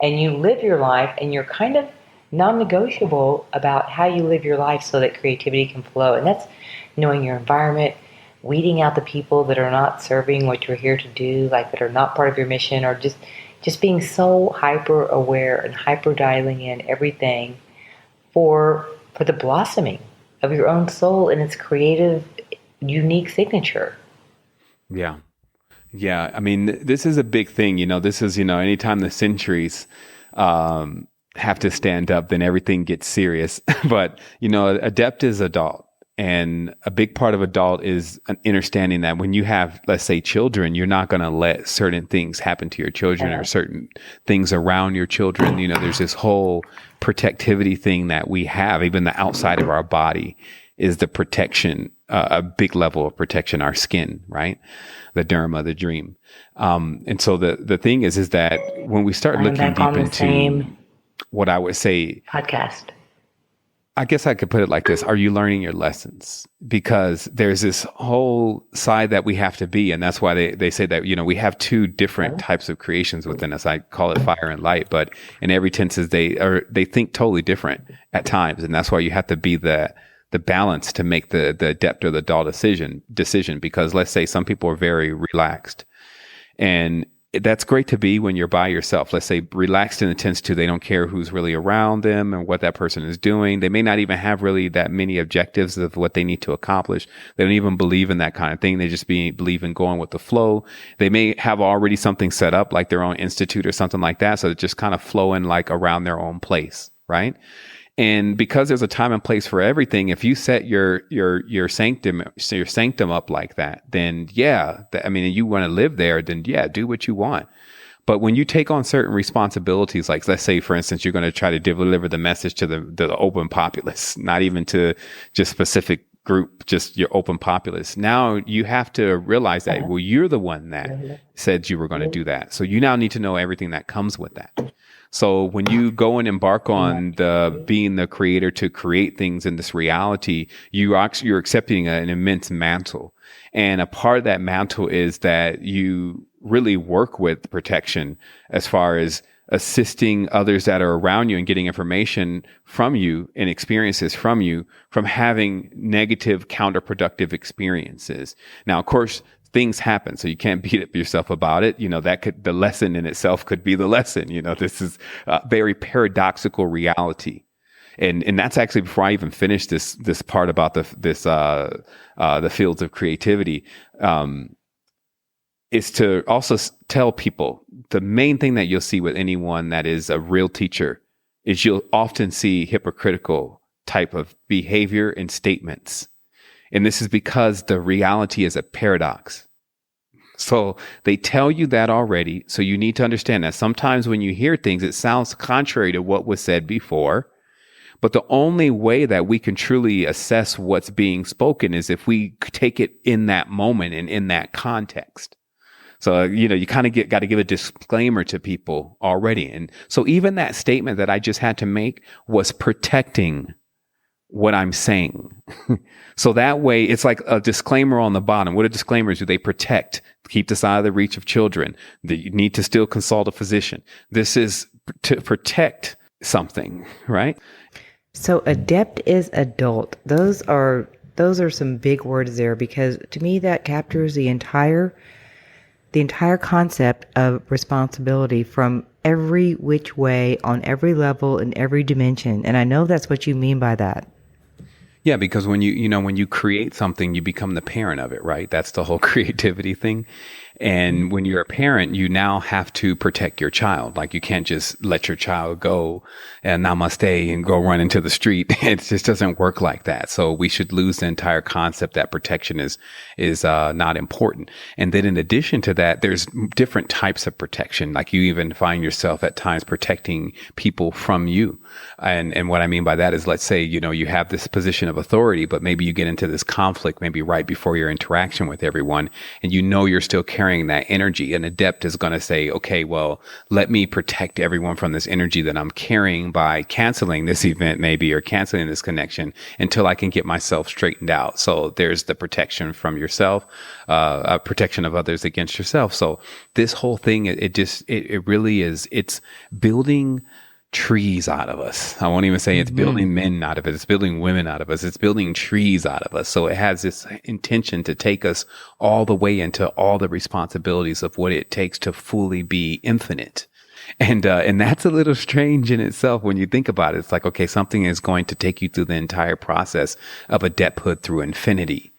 and you live your life, and you're kind of non-negotiable about how you live your life so that creativity can flow. And that's knowing your environment, weeding out the people that are not serving what you're here to do, like that are not part of your mission, or just, just being so hyper aware and hyper dialing in everything for the blossoming of your own soul and its creative, unique signature. Yeah. Yeah. I mean, this is a big thing. This is, anytime the centuries have to stand up, then everything gets serious. But, adept is adult. And a big part of adult is an understanding that when you have, let's say, children, you're not going to let certain things happen to your children or certain things around your children. There's this whole protectivity thing that we have, even the outside of our body is the protection, a big level of protection, our skin, right? The derma, the dream. And so the thing is that when we start looking deep into what I would say podcast, I guess I could put it like this. Are you learning your lessons? Because there's this whole side that we have to be. And that's why they say that, we have two different types of creations within us. I call it fire and light, but in every tenses, they think totally different at times. And that's why you have to be the balance to make the adept or the dull decision. Because let's say some people are very relaxed, and that's great to be when you're by yourself. Let's say relaxed in the sense to they don't care who's really around them and what that person is doing. They may not even have really that many objectives of what they need to accomplish. They don't even believe in that kind of thing. They just believe in going with the flow. They may have already something set up, like their own institute or something like that. So it's just kind of flowing like around their own place, right? And because there's a time and place for everything, if you set your sanctum up like that, then you want to live there, then do what you want. But when you take on certain responsibilities, like let's say, for instance, you're going to try to deliver the message to the open populace, not even to just specific group, just your open populace. Now you have to realize that, well, you're the one that said you were going to do that. So you now need to know everything that comes with that. So when you go and embark on being the creator to create things in this reality, you're accepting an immense mantle. And a part of that mantle is that you really work with protection as far as assisting others that are around you and getting information from you and experiences from you from having negative counterproductive experiences. Now, of course, things happen, so you can't beat up yourself about it. The lesson in itself could be the lesson. This is a very paradoxical reality. And that's actually before I even finish this part about the fields of creativity, is to also tell people the main thing that you'll see with anyone that is a real teacher is you'll often see hypocritical type of behavior and statements. And this is because the reality is a paradox. So they tell you that already. So you need to understand that sometimes when you hear things, it sounds contrary to what was said before. But the only way that we can truly assess what's being spoken is if we take it in that moment and in that context. So, you kind of got to give a disclaimer to people already. And so even that statement that I just had to make was protecting what I'm saying. So that way it's like a disclaimer on the bottom. What do disclaimers do? They protect, keep this out of the reach of children. You need to still consult a physician. This is to protect something, right? So adept is adult. Those are some big words there, because to me that captures the entire concept of responsibility from every which way, on every level, in every dimension. And I know that's what you mean by that. Yeah, because when you create something, you become the parent of it, right? That's the whole creativity thing. And when you're a parent, you now have to protect your child. Like you can't just let your child go and namaste and go run into the street. It just doesn't work like that. So we should lose the entire concept that protection is not important. And then in addition to that, there's different types of protection. Like you even find yourself at times protecting people from you. And what I mean by that is, let's say, you have this position of authority, but maybe you get into this conflict, maybe right before your interaction with everyone, and you're still carrying that energy. An adept is going to say, okay, well, let me protect everyone from this energy that I'm carrying by canceling this event maybe, or canceling this connection until I can get myself straightened out. So there's the protection from yourself, protection of others against yourself. So this whole thing, it really is, it's building trees out of us. I won't even say it's building men out of it. It's building women out of us. It's building trees out of us. So it has this intention to take us all the way into all the responsibilities of what it takes to fully be infinite. And that's a little strange in itself when you think about it. It's like, okay, something is going to take you through the entire process of adepthood through infinity.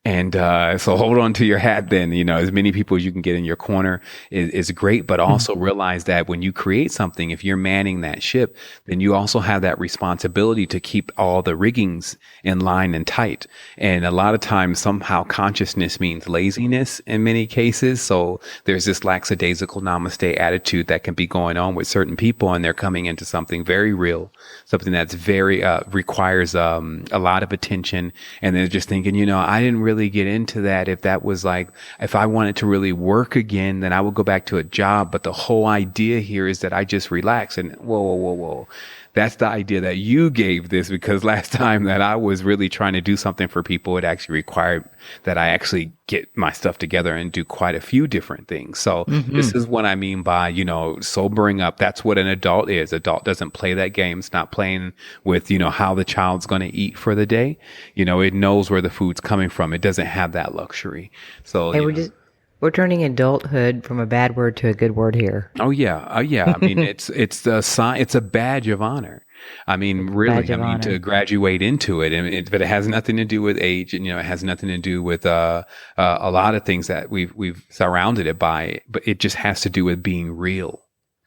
And so hold on to your hat then, as many people as you can get in your corner is great, but also realize that when you create something, if you're manning that ship, then you also have that responsibility to keep all the riggings in line and tight. And a lot of times somehow consciousness means laziness in many cases. So there's this lackadaisical namaste attitude that can be going on with certain people, and they're coming into something very real, something that's very, requires a lot of attention. And they're just thinking, I didn't really get into that. If that was like, if I wanted to really work again, then I would go back to a job. But the whole idea here is that I just relax. And whoa. That's the idea that you gave this, because last time that I was really trying to do something for people, it actually required that I actually get my stuff together and do quite a few different things. So this is what I mean by, sobering up. That's what an adult is. Adult doesn't play that game. It's not playing with, how the child's going to eat for the day. It knows where the food's coming from. It doesn't have that luxury. So Hey, we're turning adulthood from a bad word to a good word here. Oh yeah. I mean, it's the sign. It's a badge of honor. I mean, really. Badge of honor. To graduate into it, but it has nothing to do with age, and it has nothing to do with a lot of things that we've surrounded it by. But it just has to do with being real.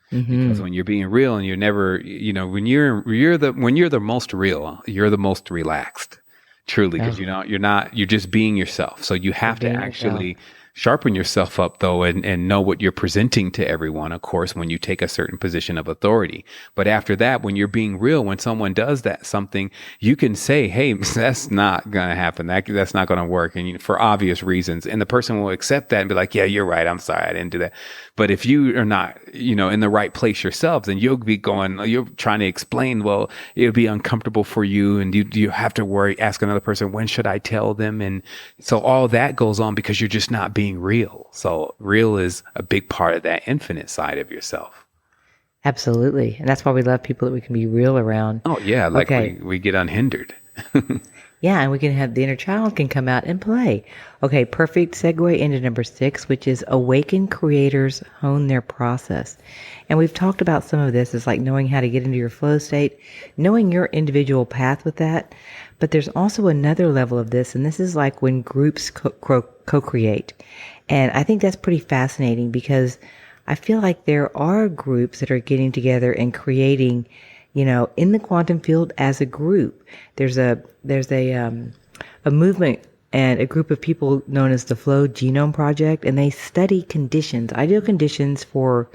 Because when you're being real, and you're never, when you're the most real, you're the most relaxed. Truly, because you're just being yourself. So you have to actually sharpen yourself up, though, and know what you're presenting to everyone, of course, when you take a certain position of authority. But after that, when you're being real, when someone does something, you can say, hey, that's not going to happen. That's not going to work. And for obvious reasons. And the person will accept that and be like, yeah, you're right. I'm sorry. I didn't do that. But if you are not, in the right place yourself, then you're trying to explain, well, it'll be uncomfortable for you. And you have to ask another person, when should I tell them? And so all that goes on because you're just not being real. So real is a big part of that infinite side of yourself. Absolutely. And that's why we love people that we can be real around. Oh yeah. Like we get unhindered. Yeah, and we can have the inner child can come out and play. Okay, perfect segue into number 6, which is awaken creators hone their process. And we've talked about some of this. It's like knowing how to get into your flow state, knowing your individual path with that. But there's also another level of this, and this is like when groups co-create. And I think that's pretty fascinating because I feel like there are groups that are getting together and creating, in the quantum field as a group. There's a movement and a group of people known as the Flow Genome Project, and they study ideal conditions for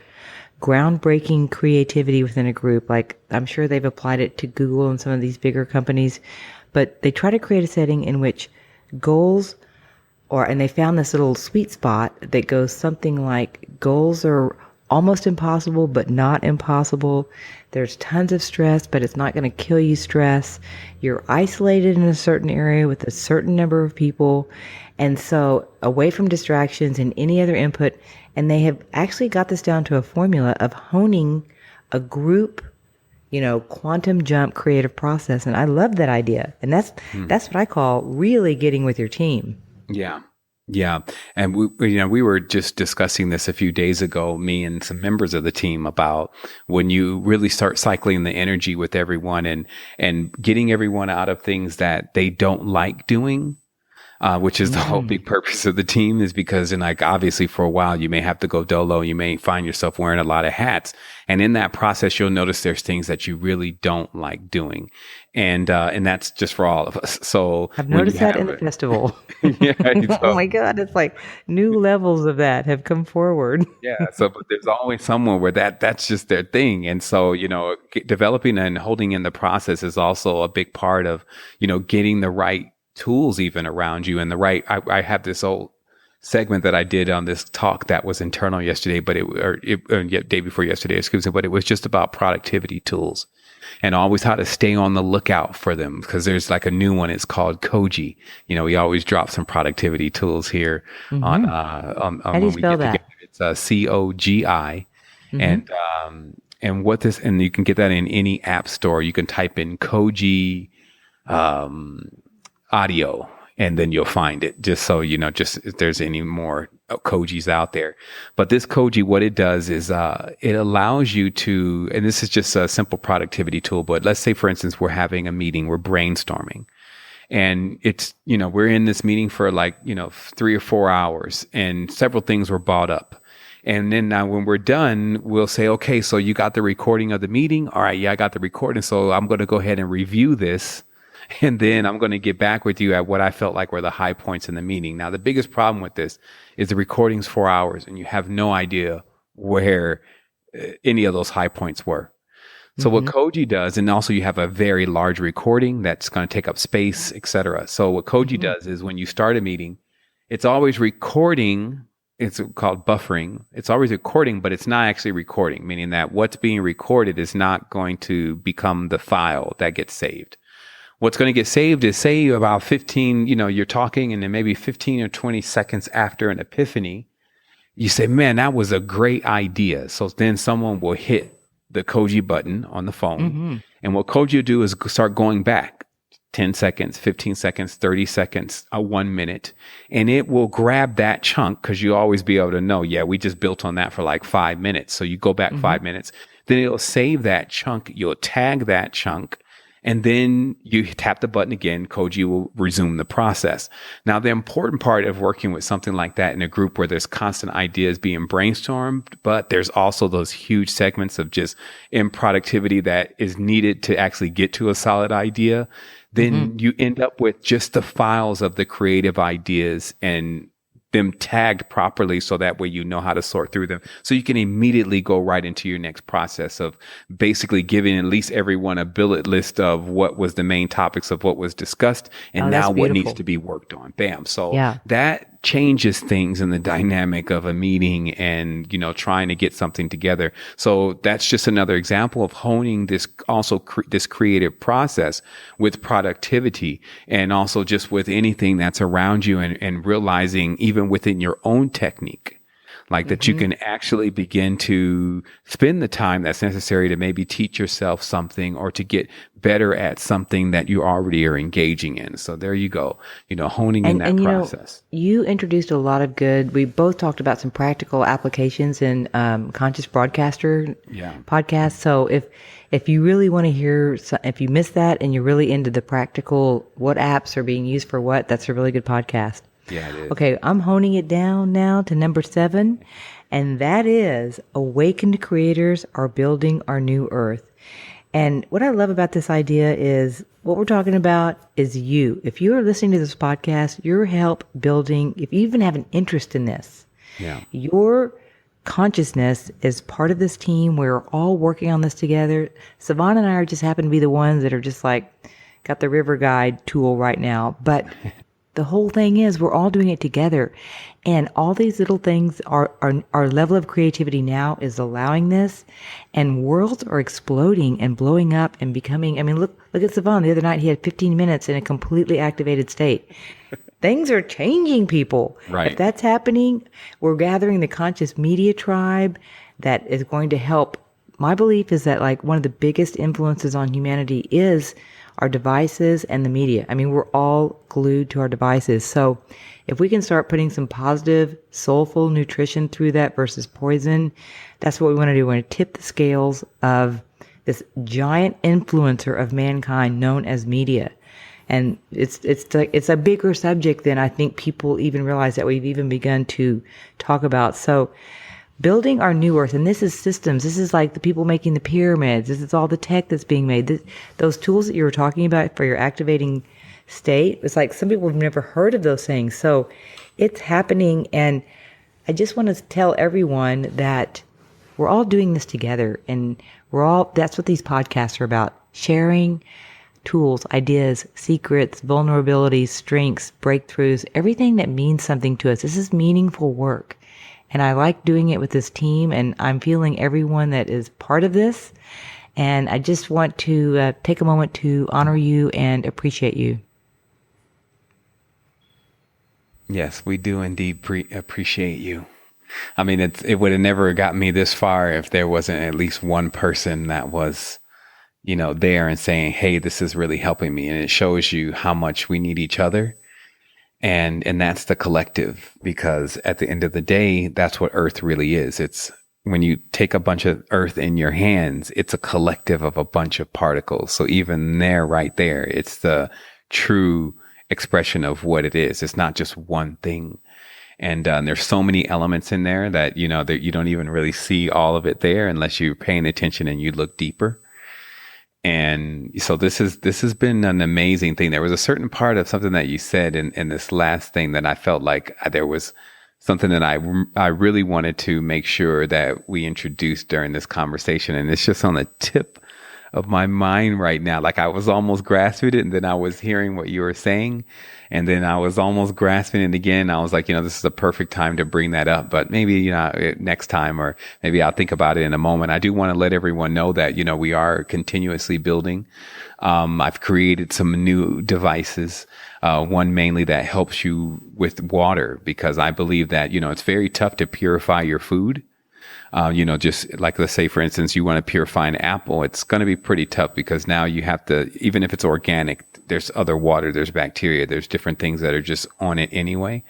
groundbreaking creativity within a group. Like, I'm sure they've applied it to Google and some of these bigger companies, but they try to create a setting in which goals and they found this little sweet spot that goes something like goals are almost impossible, but not impossible. There's tons of stress, but it's not going to kill you stress. You're isolated in a certain area with a certain number of people. And so away from distractions and any other input. And they have actually got this down to a formula of honing a group, quantum jump creative process. And I love that idea. And that's what I call really getting with your team. Yeah. Yeah. And we were just discussing this a few days ago, me and some members of the team, about when you really start cycling the energy with everyone and getting everyone out of things that they don't like doing. Which is the whole big purpose of the team, is because, obviously for a while you may have to go dolo. You may find yourself wearing a lot of hats. And in that process, you'll notice there's things that you really don't like doing. And that's just for all of us. So I've noticed that in the festival. Yeah. Oh my God. It's like new levels of that have come forward. Yeah. So, but there's always someone where that's just their thing. And so, developing and holding in the process is also a big part of, getting the right tools even around you and the right. I have this old segment that I did on this talk that was internal yesterday, but day before yesterday, excuse me, but it was just about productivity tools and always how to stay on the lookout for them, because there's like a new one. It's called Koji. We always drop some productivity tools here on How do you spell that? Together. It's COGI. And what this, and you can get that in any app store. You can type in Koji, audio, and then you'll find it, just so just if there's any more Kojis out there. But this Koji, what it does is it allows you to, and this is just a simple productivity tool, but let's say, for instance, we're having a meeting, we're brainstorming. And it's, we're in this meeting for 3 or 4 hours and several things were brought up. And then now when we're done, we'll say, okay, so you got the recording of the meeting? All right, yeah, I got the recording. So I'm going to go ahead and review this. And then I'm going to get back with you at what I felt like were the high points in the meeting. Now, the biggest problem with this is the recording's 4 hours and you have no idea where any of those high points were. So what Koji does, and also you have a very large recording that's going to take up space, et cetera. So what Koji does is when you start a meeting, it's always recording. It's called buffering. It's always recording, but it's not actually recording, meaning that what's being recorded is not going to become the file that gets saved. What's going to get saved is, say, about 15, you're talking and then maybe 15 or 20 seconds after an epiphany, you say, man, that was a great idea. So then someone will hit the Koji button on the phone. And what Koji will do is start going back 10 seconds, 15 seconds, 30 seconds, 1 minute. And it will grab that chunk because you always be able to know, yeah, we just built on that for like 5 minutes. So you go back 5 minutes, then it'll save that chunk. You'll tag that chunk. And then you tap the button again, Koji will resume the process. Now, the important part of working with something like that in a group where there's constant ideas being brainstormed, but there's also those huge segments of just improductivity that is needed to actually get to a solid idea, then you end up with just the files of the creative ideas and them tagged properly so that way you know how to sort through them. So you can immediately go right into your next process of basically giving at least everyone a bullet list of what was the main topics of what was discussed and now what needs to be worked on. Bam. So that changes things in the dynamic of a meeting and, trying to get something together. So that's just another example of honing this this creative process with productivity and also just with anything that's around you and realizing even within your own technique, like that you can actually begin to spend the time that's necessary to maybe teach yourself something or to get better at something that you already are engaging in. So there you go, honing in that process. You introduced a lot of we both talked about some practical applications in Conscious Broadcaster podcast. So if you really want to hear, if you missed that and you're really into the practical, what apps are being used for what, that's a really good podcast. Yeah, it is. Okay, I'm honing it down now to number 7, and that is awakened creators are building our new earth. And what I love about this idea is what we're talking about is you. If you are listening to this podcast, your help building, if you even have an interest in this, your consciousness is part of this team. We're all working on this together. Sevan and I are just happen to be the ones that are just like got the river guide tool right now, but the whole thing is we're all doing it together. And all these little things, our level of creativity now is allowing this. And worlds are exploding and blowing up and becoming, look at Sevan. The other night he had 15 minutes in a completely activated state. Things are changing, people. Right. If that's happening, we're gathering the conscious media tribe that is going to help. My belief is that one of the biggest influences on humanity is our devices and the media. We're all glued to our devices. So if we can start putting some positive, soulful nutrition through that versus poison, that's what we want to do. We want to tip the scales of this giant influencer of mankind known as media. And it's a bigger subject than I think people even realize that we've even begun to talk about. So building our new earth, and this is systems. This is like the people making the pyramids. This is all the tech that's being made. Those tools that you were talking about for your activating state, it's like some people have never heard of those things. So it's happening, and I just want to tell everyone that we're all doing this together, and that's what these podcasts are about. Sharing tools, ideas, secrets, vulnerabilities, strengths, breakthroughs, everything that means something to us. This is meaningful work. And I like doing it with this team, and I'm feeling everyone that is part of this. And I just want to take a moment to honor you and appreciate you. Yes, we do indeed appreciate you. It would have never got me this far if there wasn't at least one person that was, there and saying, hey, this is really helping me. And it shows you how much we need each other. And that's the collective, because at the end of the day, that's what Earth really is. It's when you take a bunch of Earth in your hands, it's a collective of a bunch of particles. So even there, right there, it's the true expression of what it is. It's not just one thing. And there's so many elements in there that, that you don't even really see all of it there unless you're paying attention and you look deeper. And so this has been an amazing thing. There was a certain part of something that you said in this last thing that I felt like there was something that I really wanted to make sure that we introduced during this conversation. And it's just on the tip of my mind right now. Like I was almost grasping it, and then I was hearing what you were saying, and then I was almost grasping it again. I was like, this is a perfect time to bring that up, but maybe, next time, or maybe I'll think about it in a moment. I do want to let everyone know that, we are continuously building. I've created some new devices. One mainly that helps you with water, because I believe that, it's very tough to purify your food. Just like, let's say, for instance, you want to purify an apple, it's going to be pretty tough, because now you have to, even if it's organic, there's other water, there's bacteria, there's different things that are just on it anyway.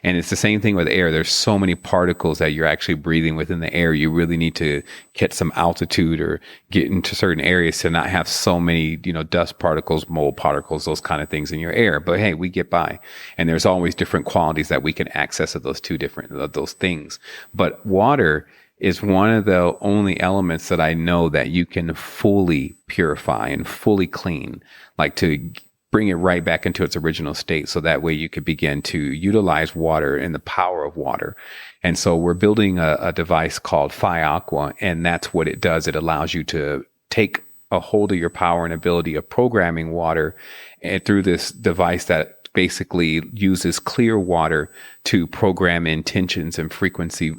And it's the same thing with air. There's so many particles that you're actually breathing within the air. You really need to get some altitude or get into certain areas to not have so many, dust particles, mold particles, those kind of things in your air. But hey, we get by. And there's always different qualities that we can access of those those things. But water is one of the only elements that I know that you can fully purify and fully clean, like to bring it right back into its original state. So that way you could begin to utilize water and the power of water. And so we're building a device called Phi Aqua, and that's what it does. It allows you to take a hold of your power and ability of programming water, and through this device that basically uses clear water to program intentions and frequency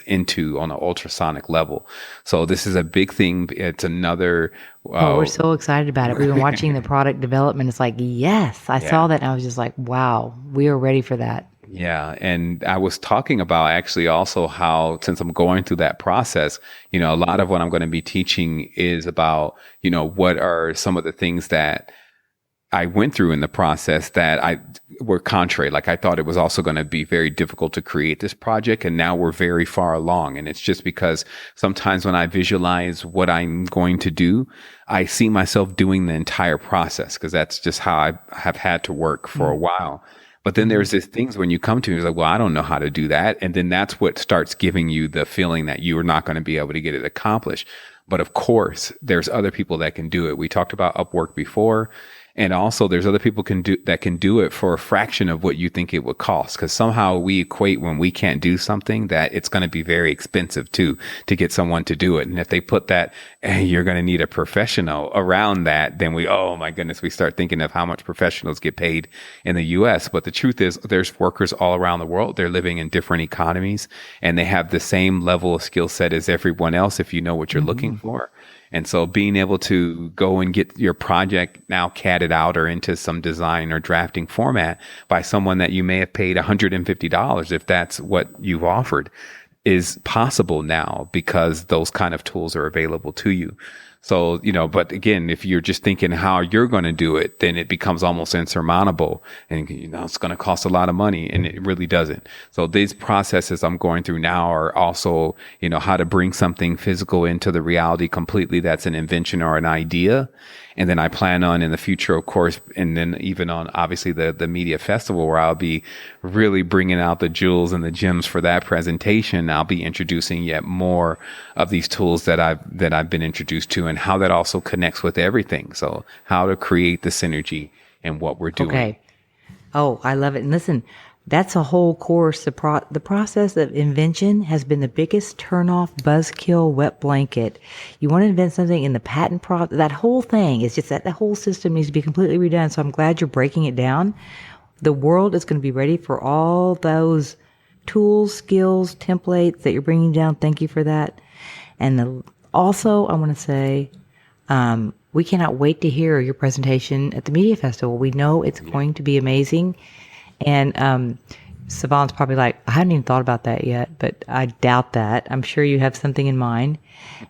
into on an ultrasonic level. So this is a big thing. It's another. We're so excited about it. We've been watching the product development. It's like, yes, I saw that, and I was just like, wow, we are ready for that. Yeah. And I was talking about actually also how, since I'm going through that process, a lot of what I'm going to be teaching is about, what are some of the things that I went through in the process that were contrary. Like I thought it was also going to be very difficult to create this project, and now we're very far along. And it's just because sometimes when I visualize what I'm going to do, I see myself doing the entire process, because that's just how I have had to work for a while. But then there's these things when you come to, it's like, well, I don't know how to do that. And then that's what starts giving you the feeling that you are not going to be able to get it accomplished. But of course, there's other people that can do it. We talked about Upwork before. And also there's other people that can do it for a fraction of what you think it would cost. Because somehow we equate when we can't do something that it's going to be very expensive to get someone to do it. And if they put that, you're going to need a professional around that, then oh my goodness, we start thinking of how much professionals get paid in the US. But the truth is there's workers all around the world. They're living in different economies, and they have the same level of skill set as everyone else if you know what you're looking for. And so being able to go and get your project now catted out or into some design or drafting format by someone that you may have paid $150, if that's what you've offered, is possible now because those kind of tools are available to you. So, but again, if you're just thinking how you're going to do it, then it becomes almost insurmountable, and it's going to cost a lot of money, and it really doesn't. So these processes I'm going through now are also, how to bring something physical into the reality completely. That's an invention or an idea. And then I plan on in the future, of course, and then even on obviously the media festival, where I'll be really bringing out the jewels and the gems for that presentation. I'll be introducing yet more of these tools that I've been introduced to, and how that also connects with everything. So how to create the synergy in what we're doing. Okay. Oh, I love it. And listen, that's a whole course. The process of invention has been the biggest turnoff, buzzkill, wet blanket. You want to invent something in the patent process, that whole thing is just that the whole system needs to be completely redone. So I'm glad you're breaking it down. The world is going to be ready for all those tools, skills, templates that you're bringing down. Thank you for that. And also, I want to say, we cannot wait to hear your presentation at the Media Festival. We know it's going to be amazing. And Sevan's probably like, I hadn't even thought about that yet, but I doubt that. I'm sure you have something in mind.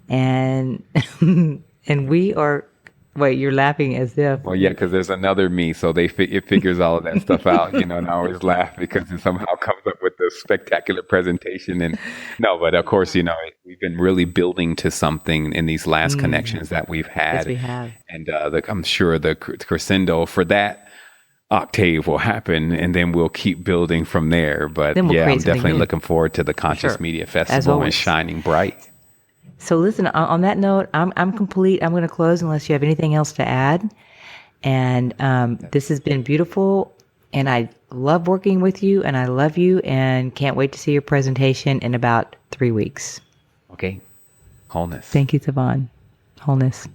And and we are Wait, you're laughing as if. Well, yeah, because there's another me, so it figures all of that stuff out, and I always laugh because it somehow comes up with this spectacular presentation. And no, but of course, we've been really building to something in these last connections that we've Yes, had, we have. and I'm sure the crescendo for that octave will happen, and then we'll keep building from there. But Then we'll yeah, I'm create something definitely new. looking forward to the Conscious Sure. Media As Festival and always. shining bright. So listen, on that note, I'm complete. I'm going to close unless you have anything else to add. And this has been beautiful. And I love working with you and I love you and can't wait to see your presentation in about 3 weeks. Okay, wholeness. Thank you, Sevan. Wholeness.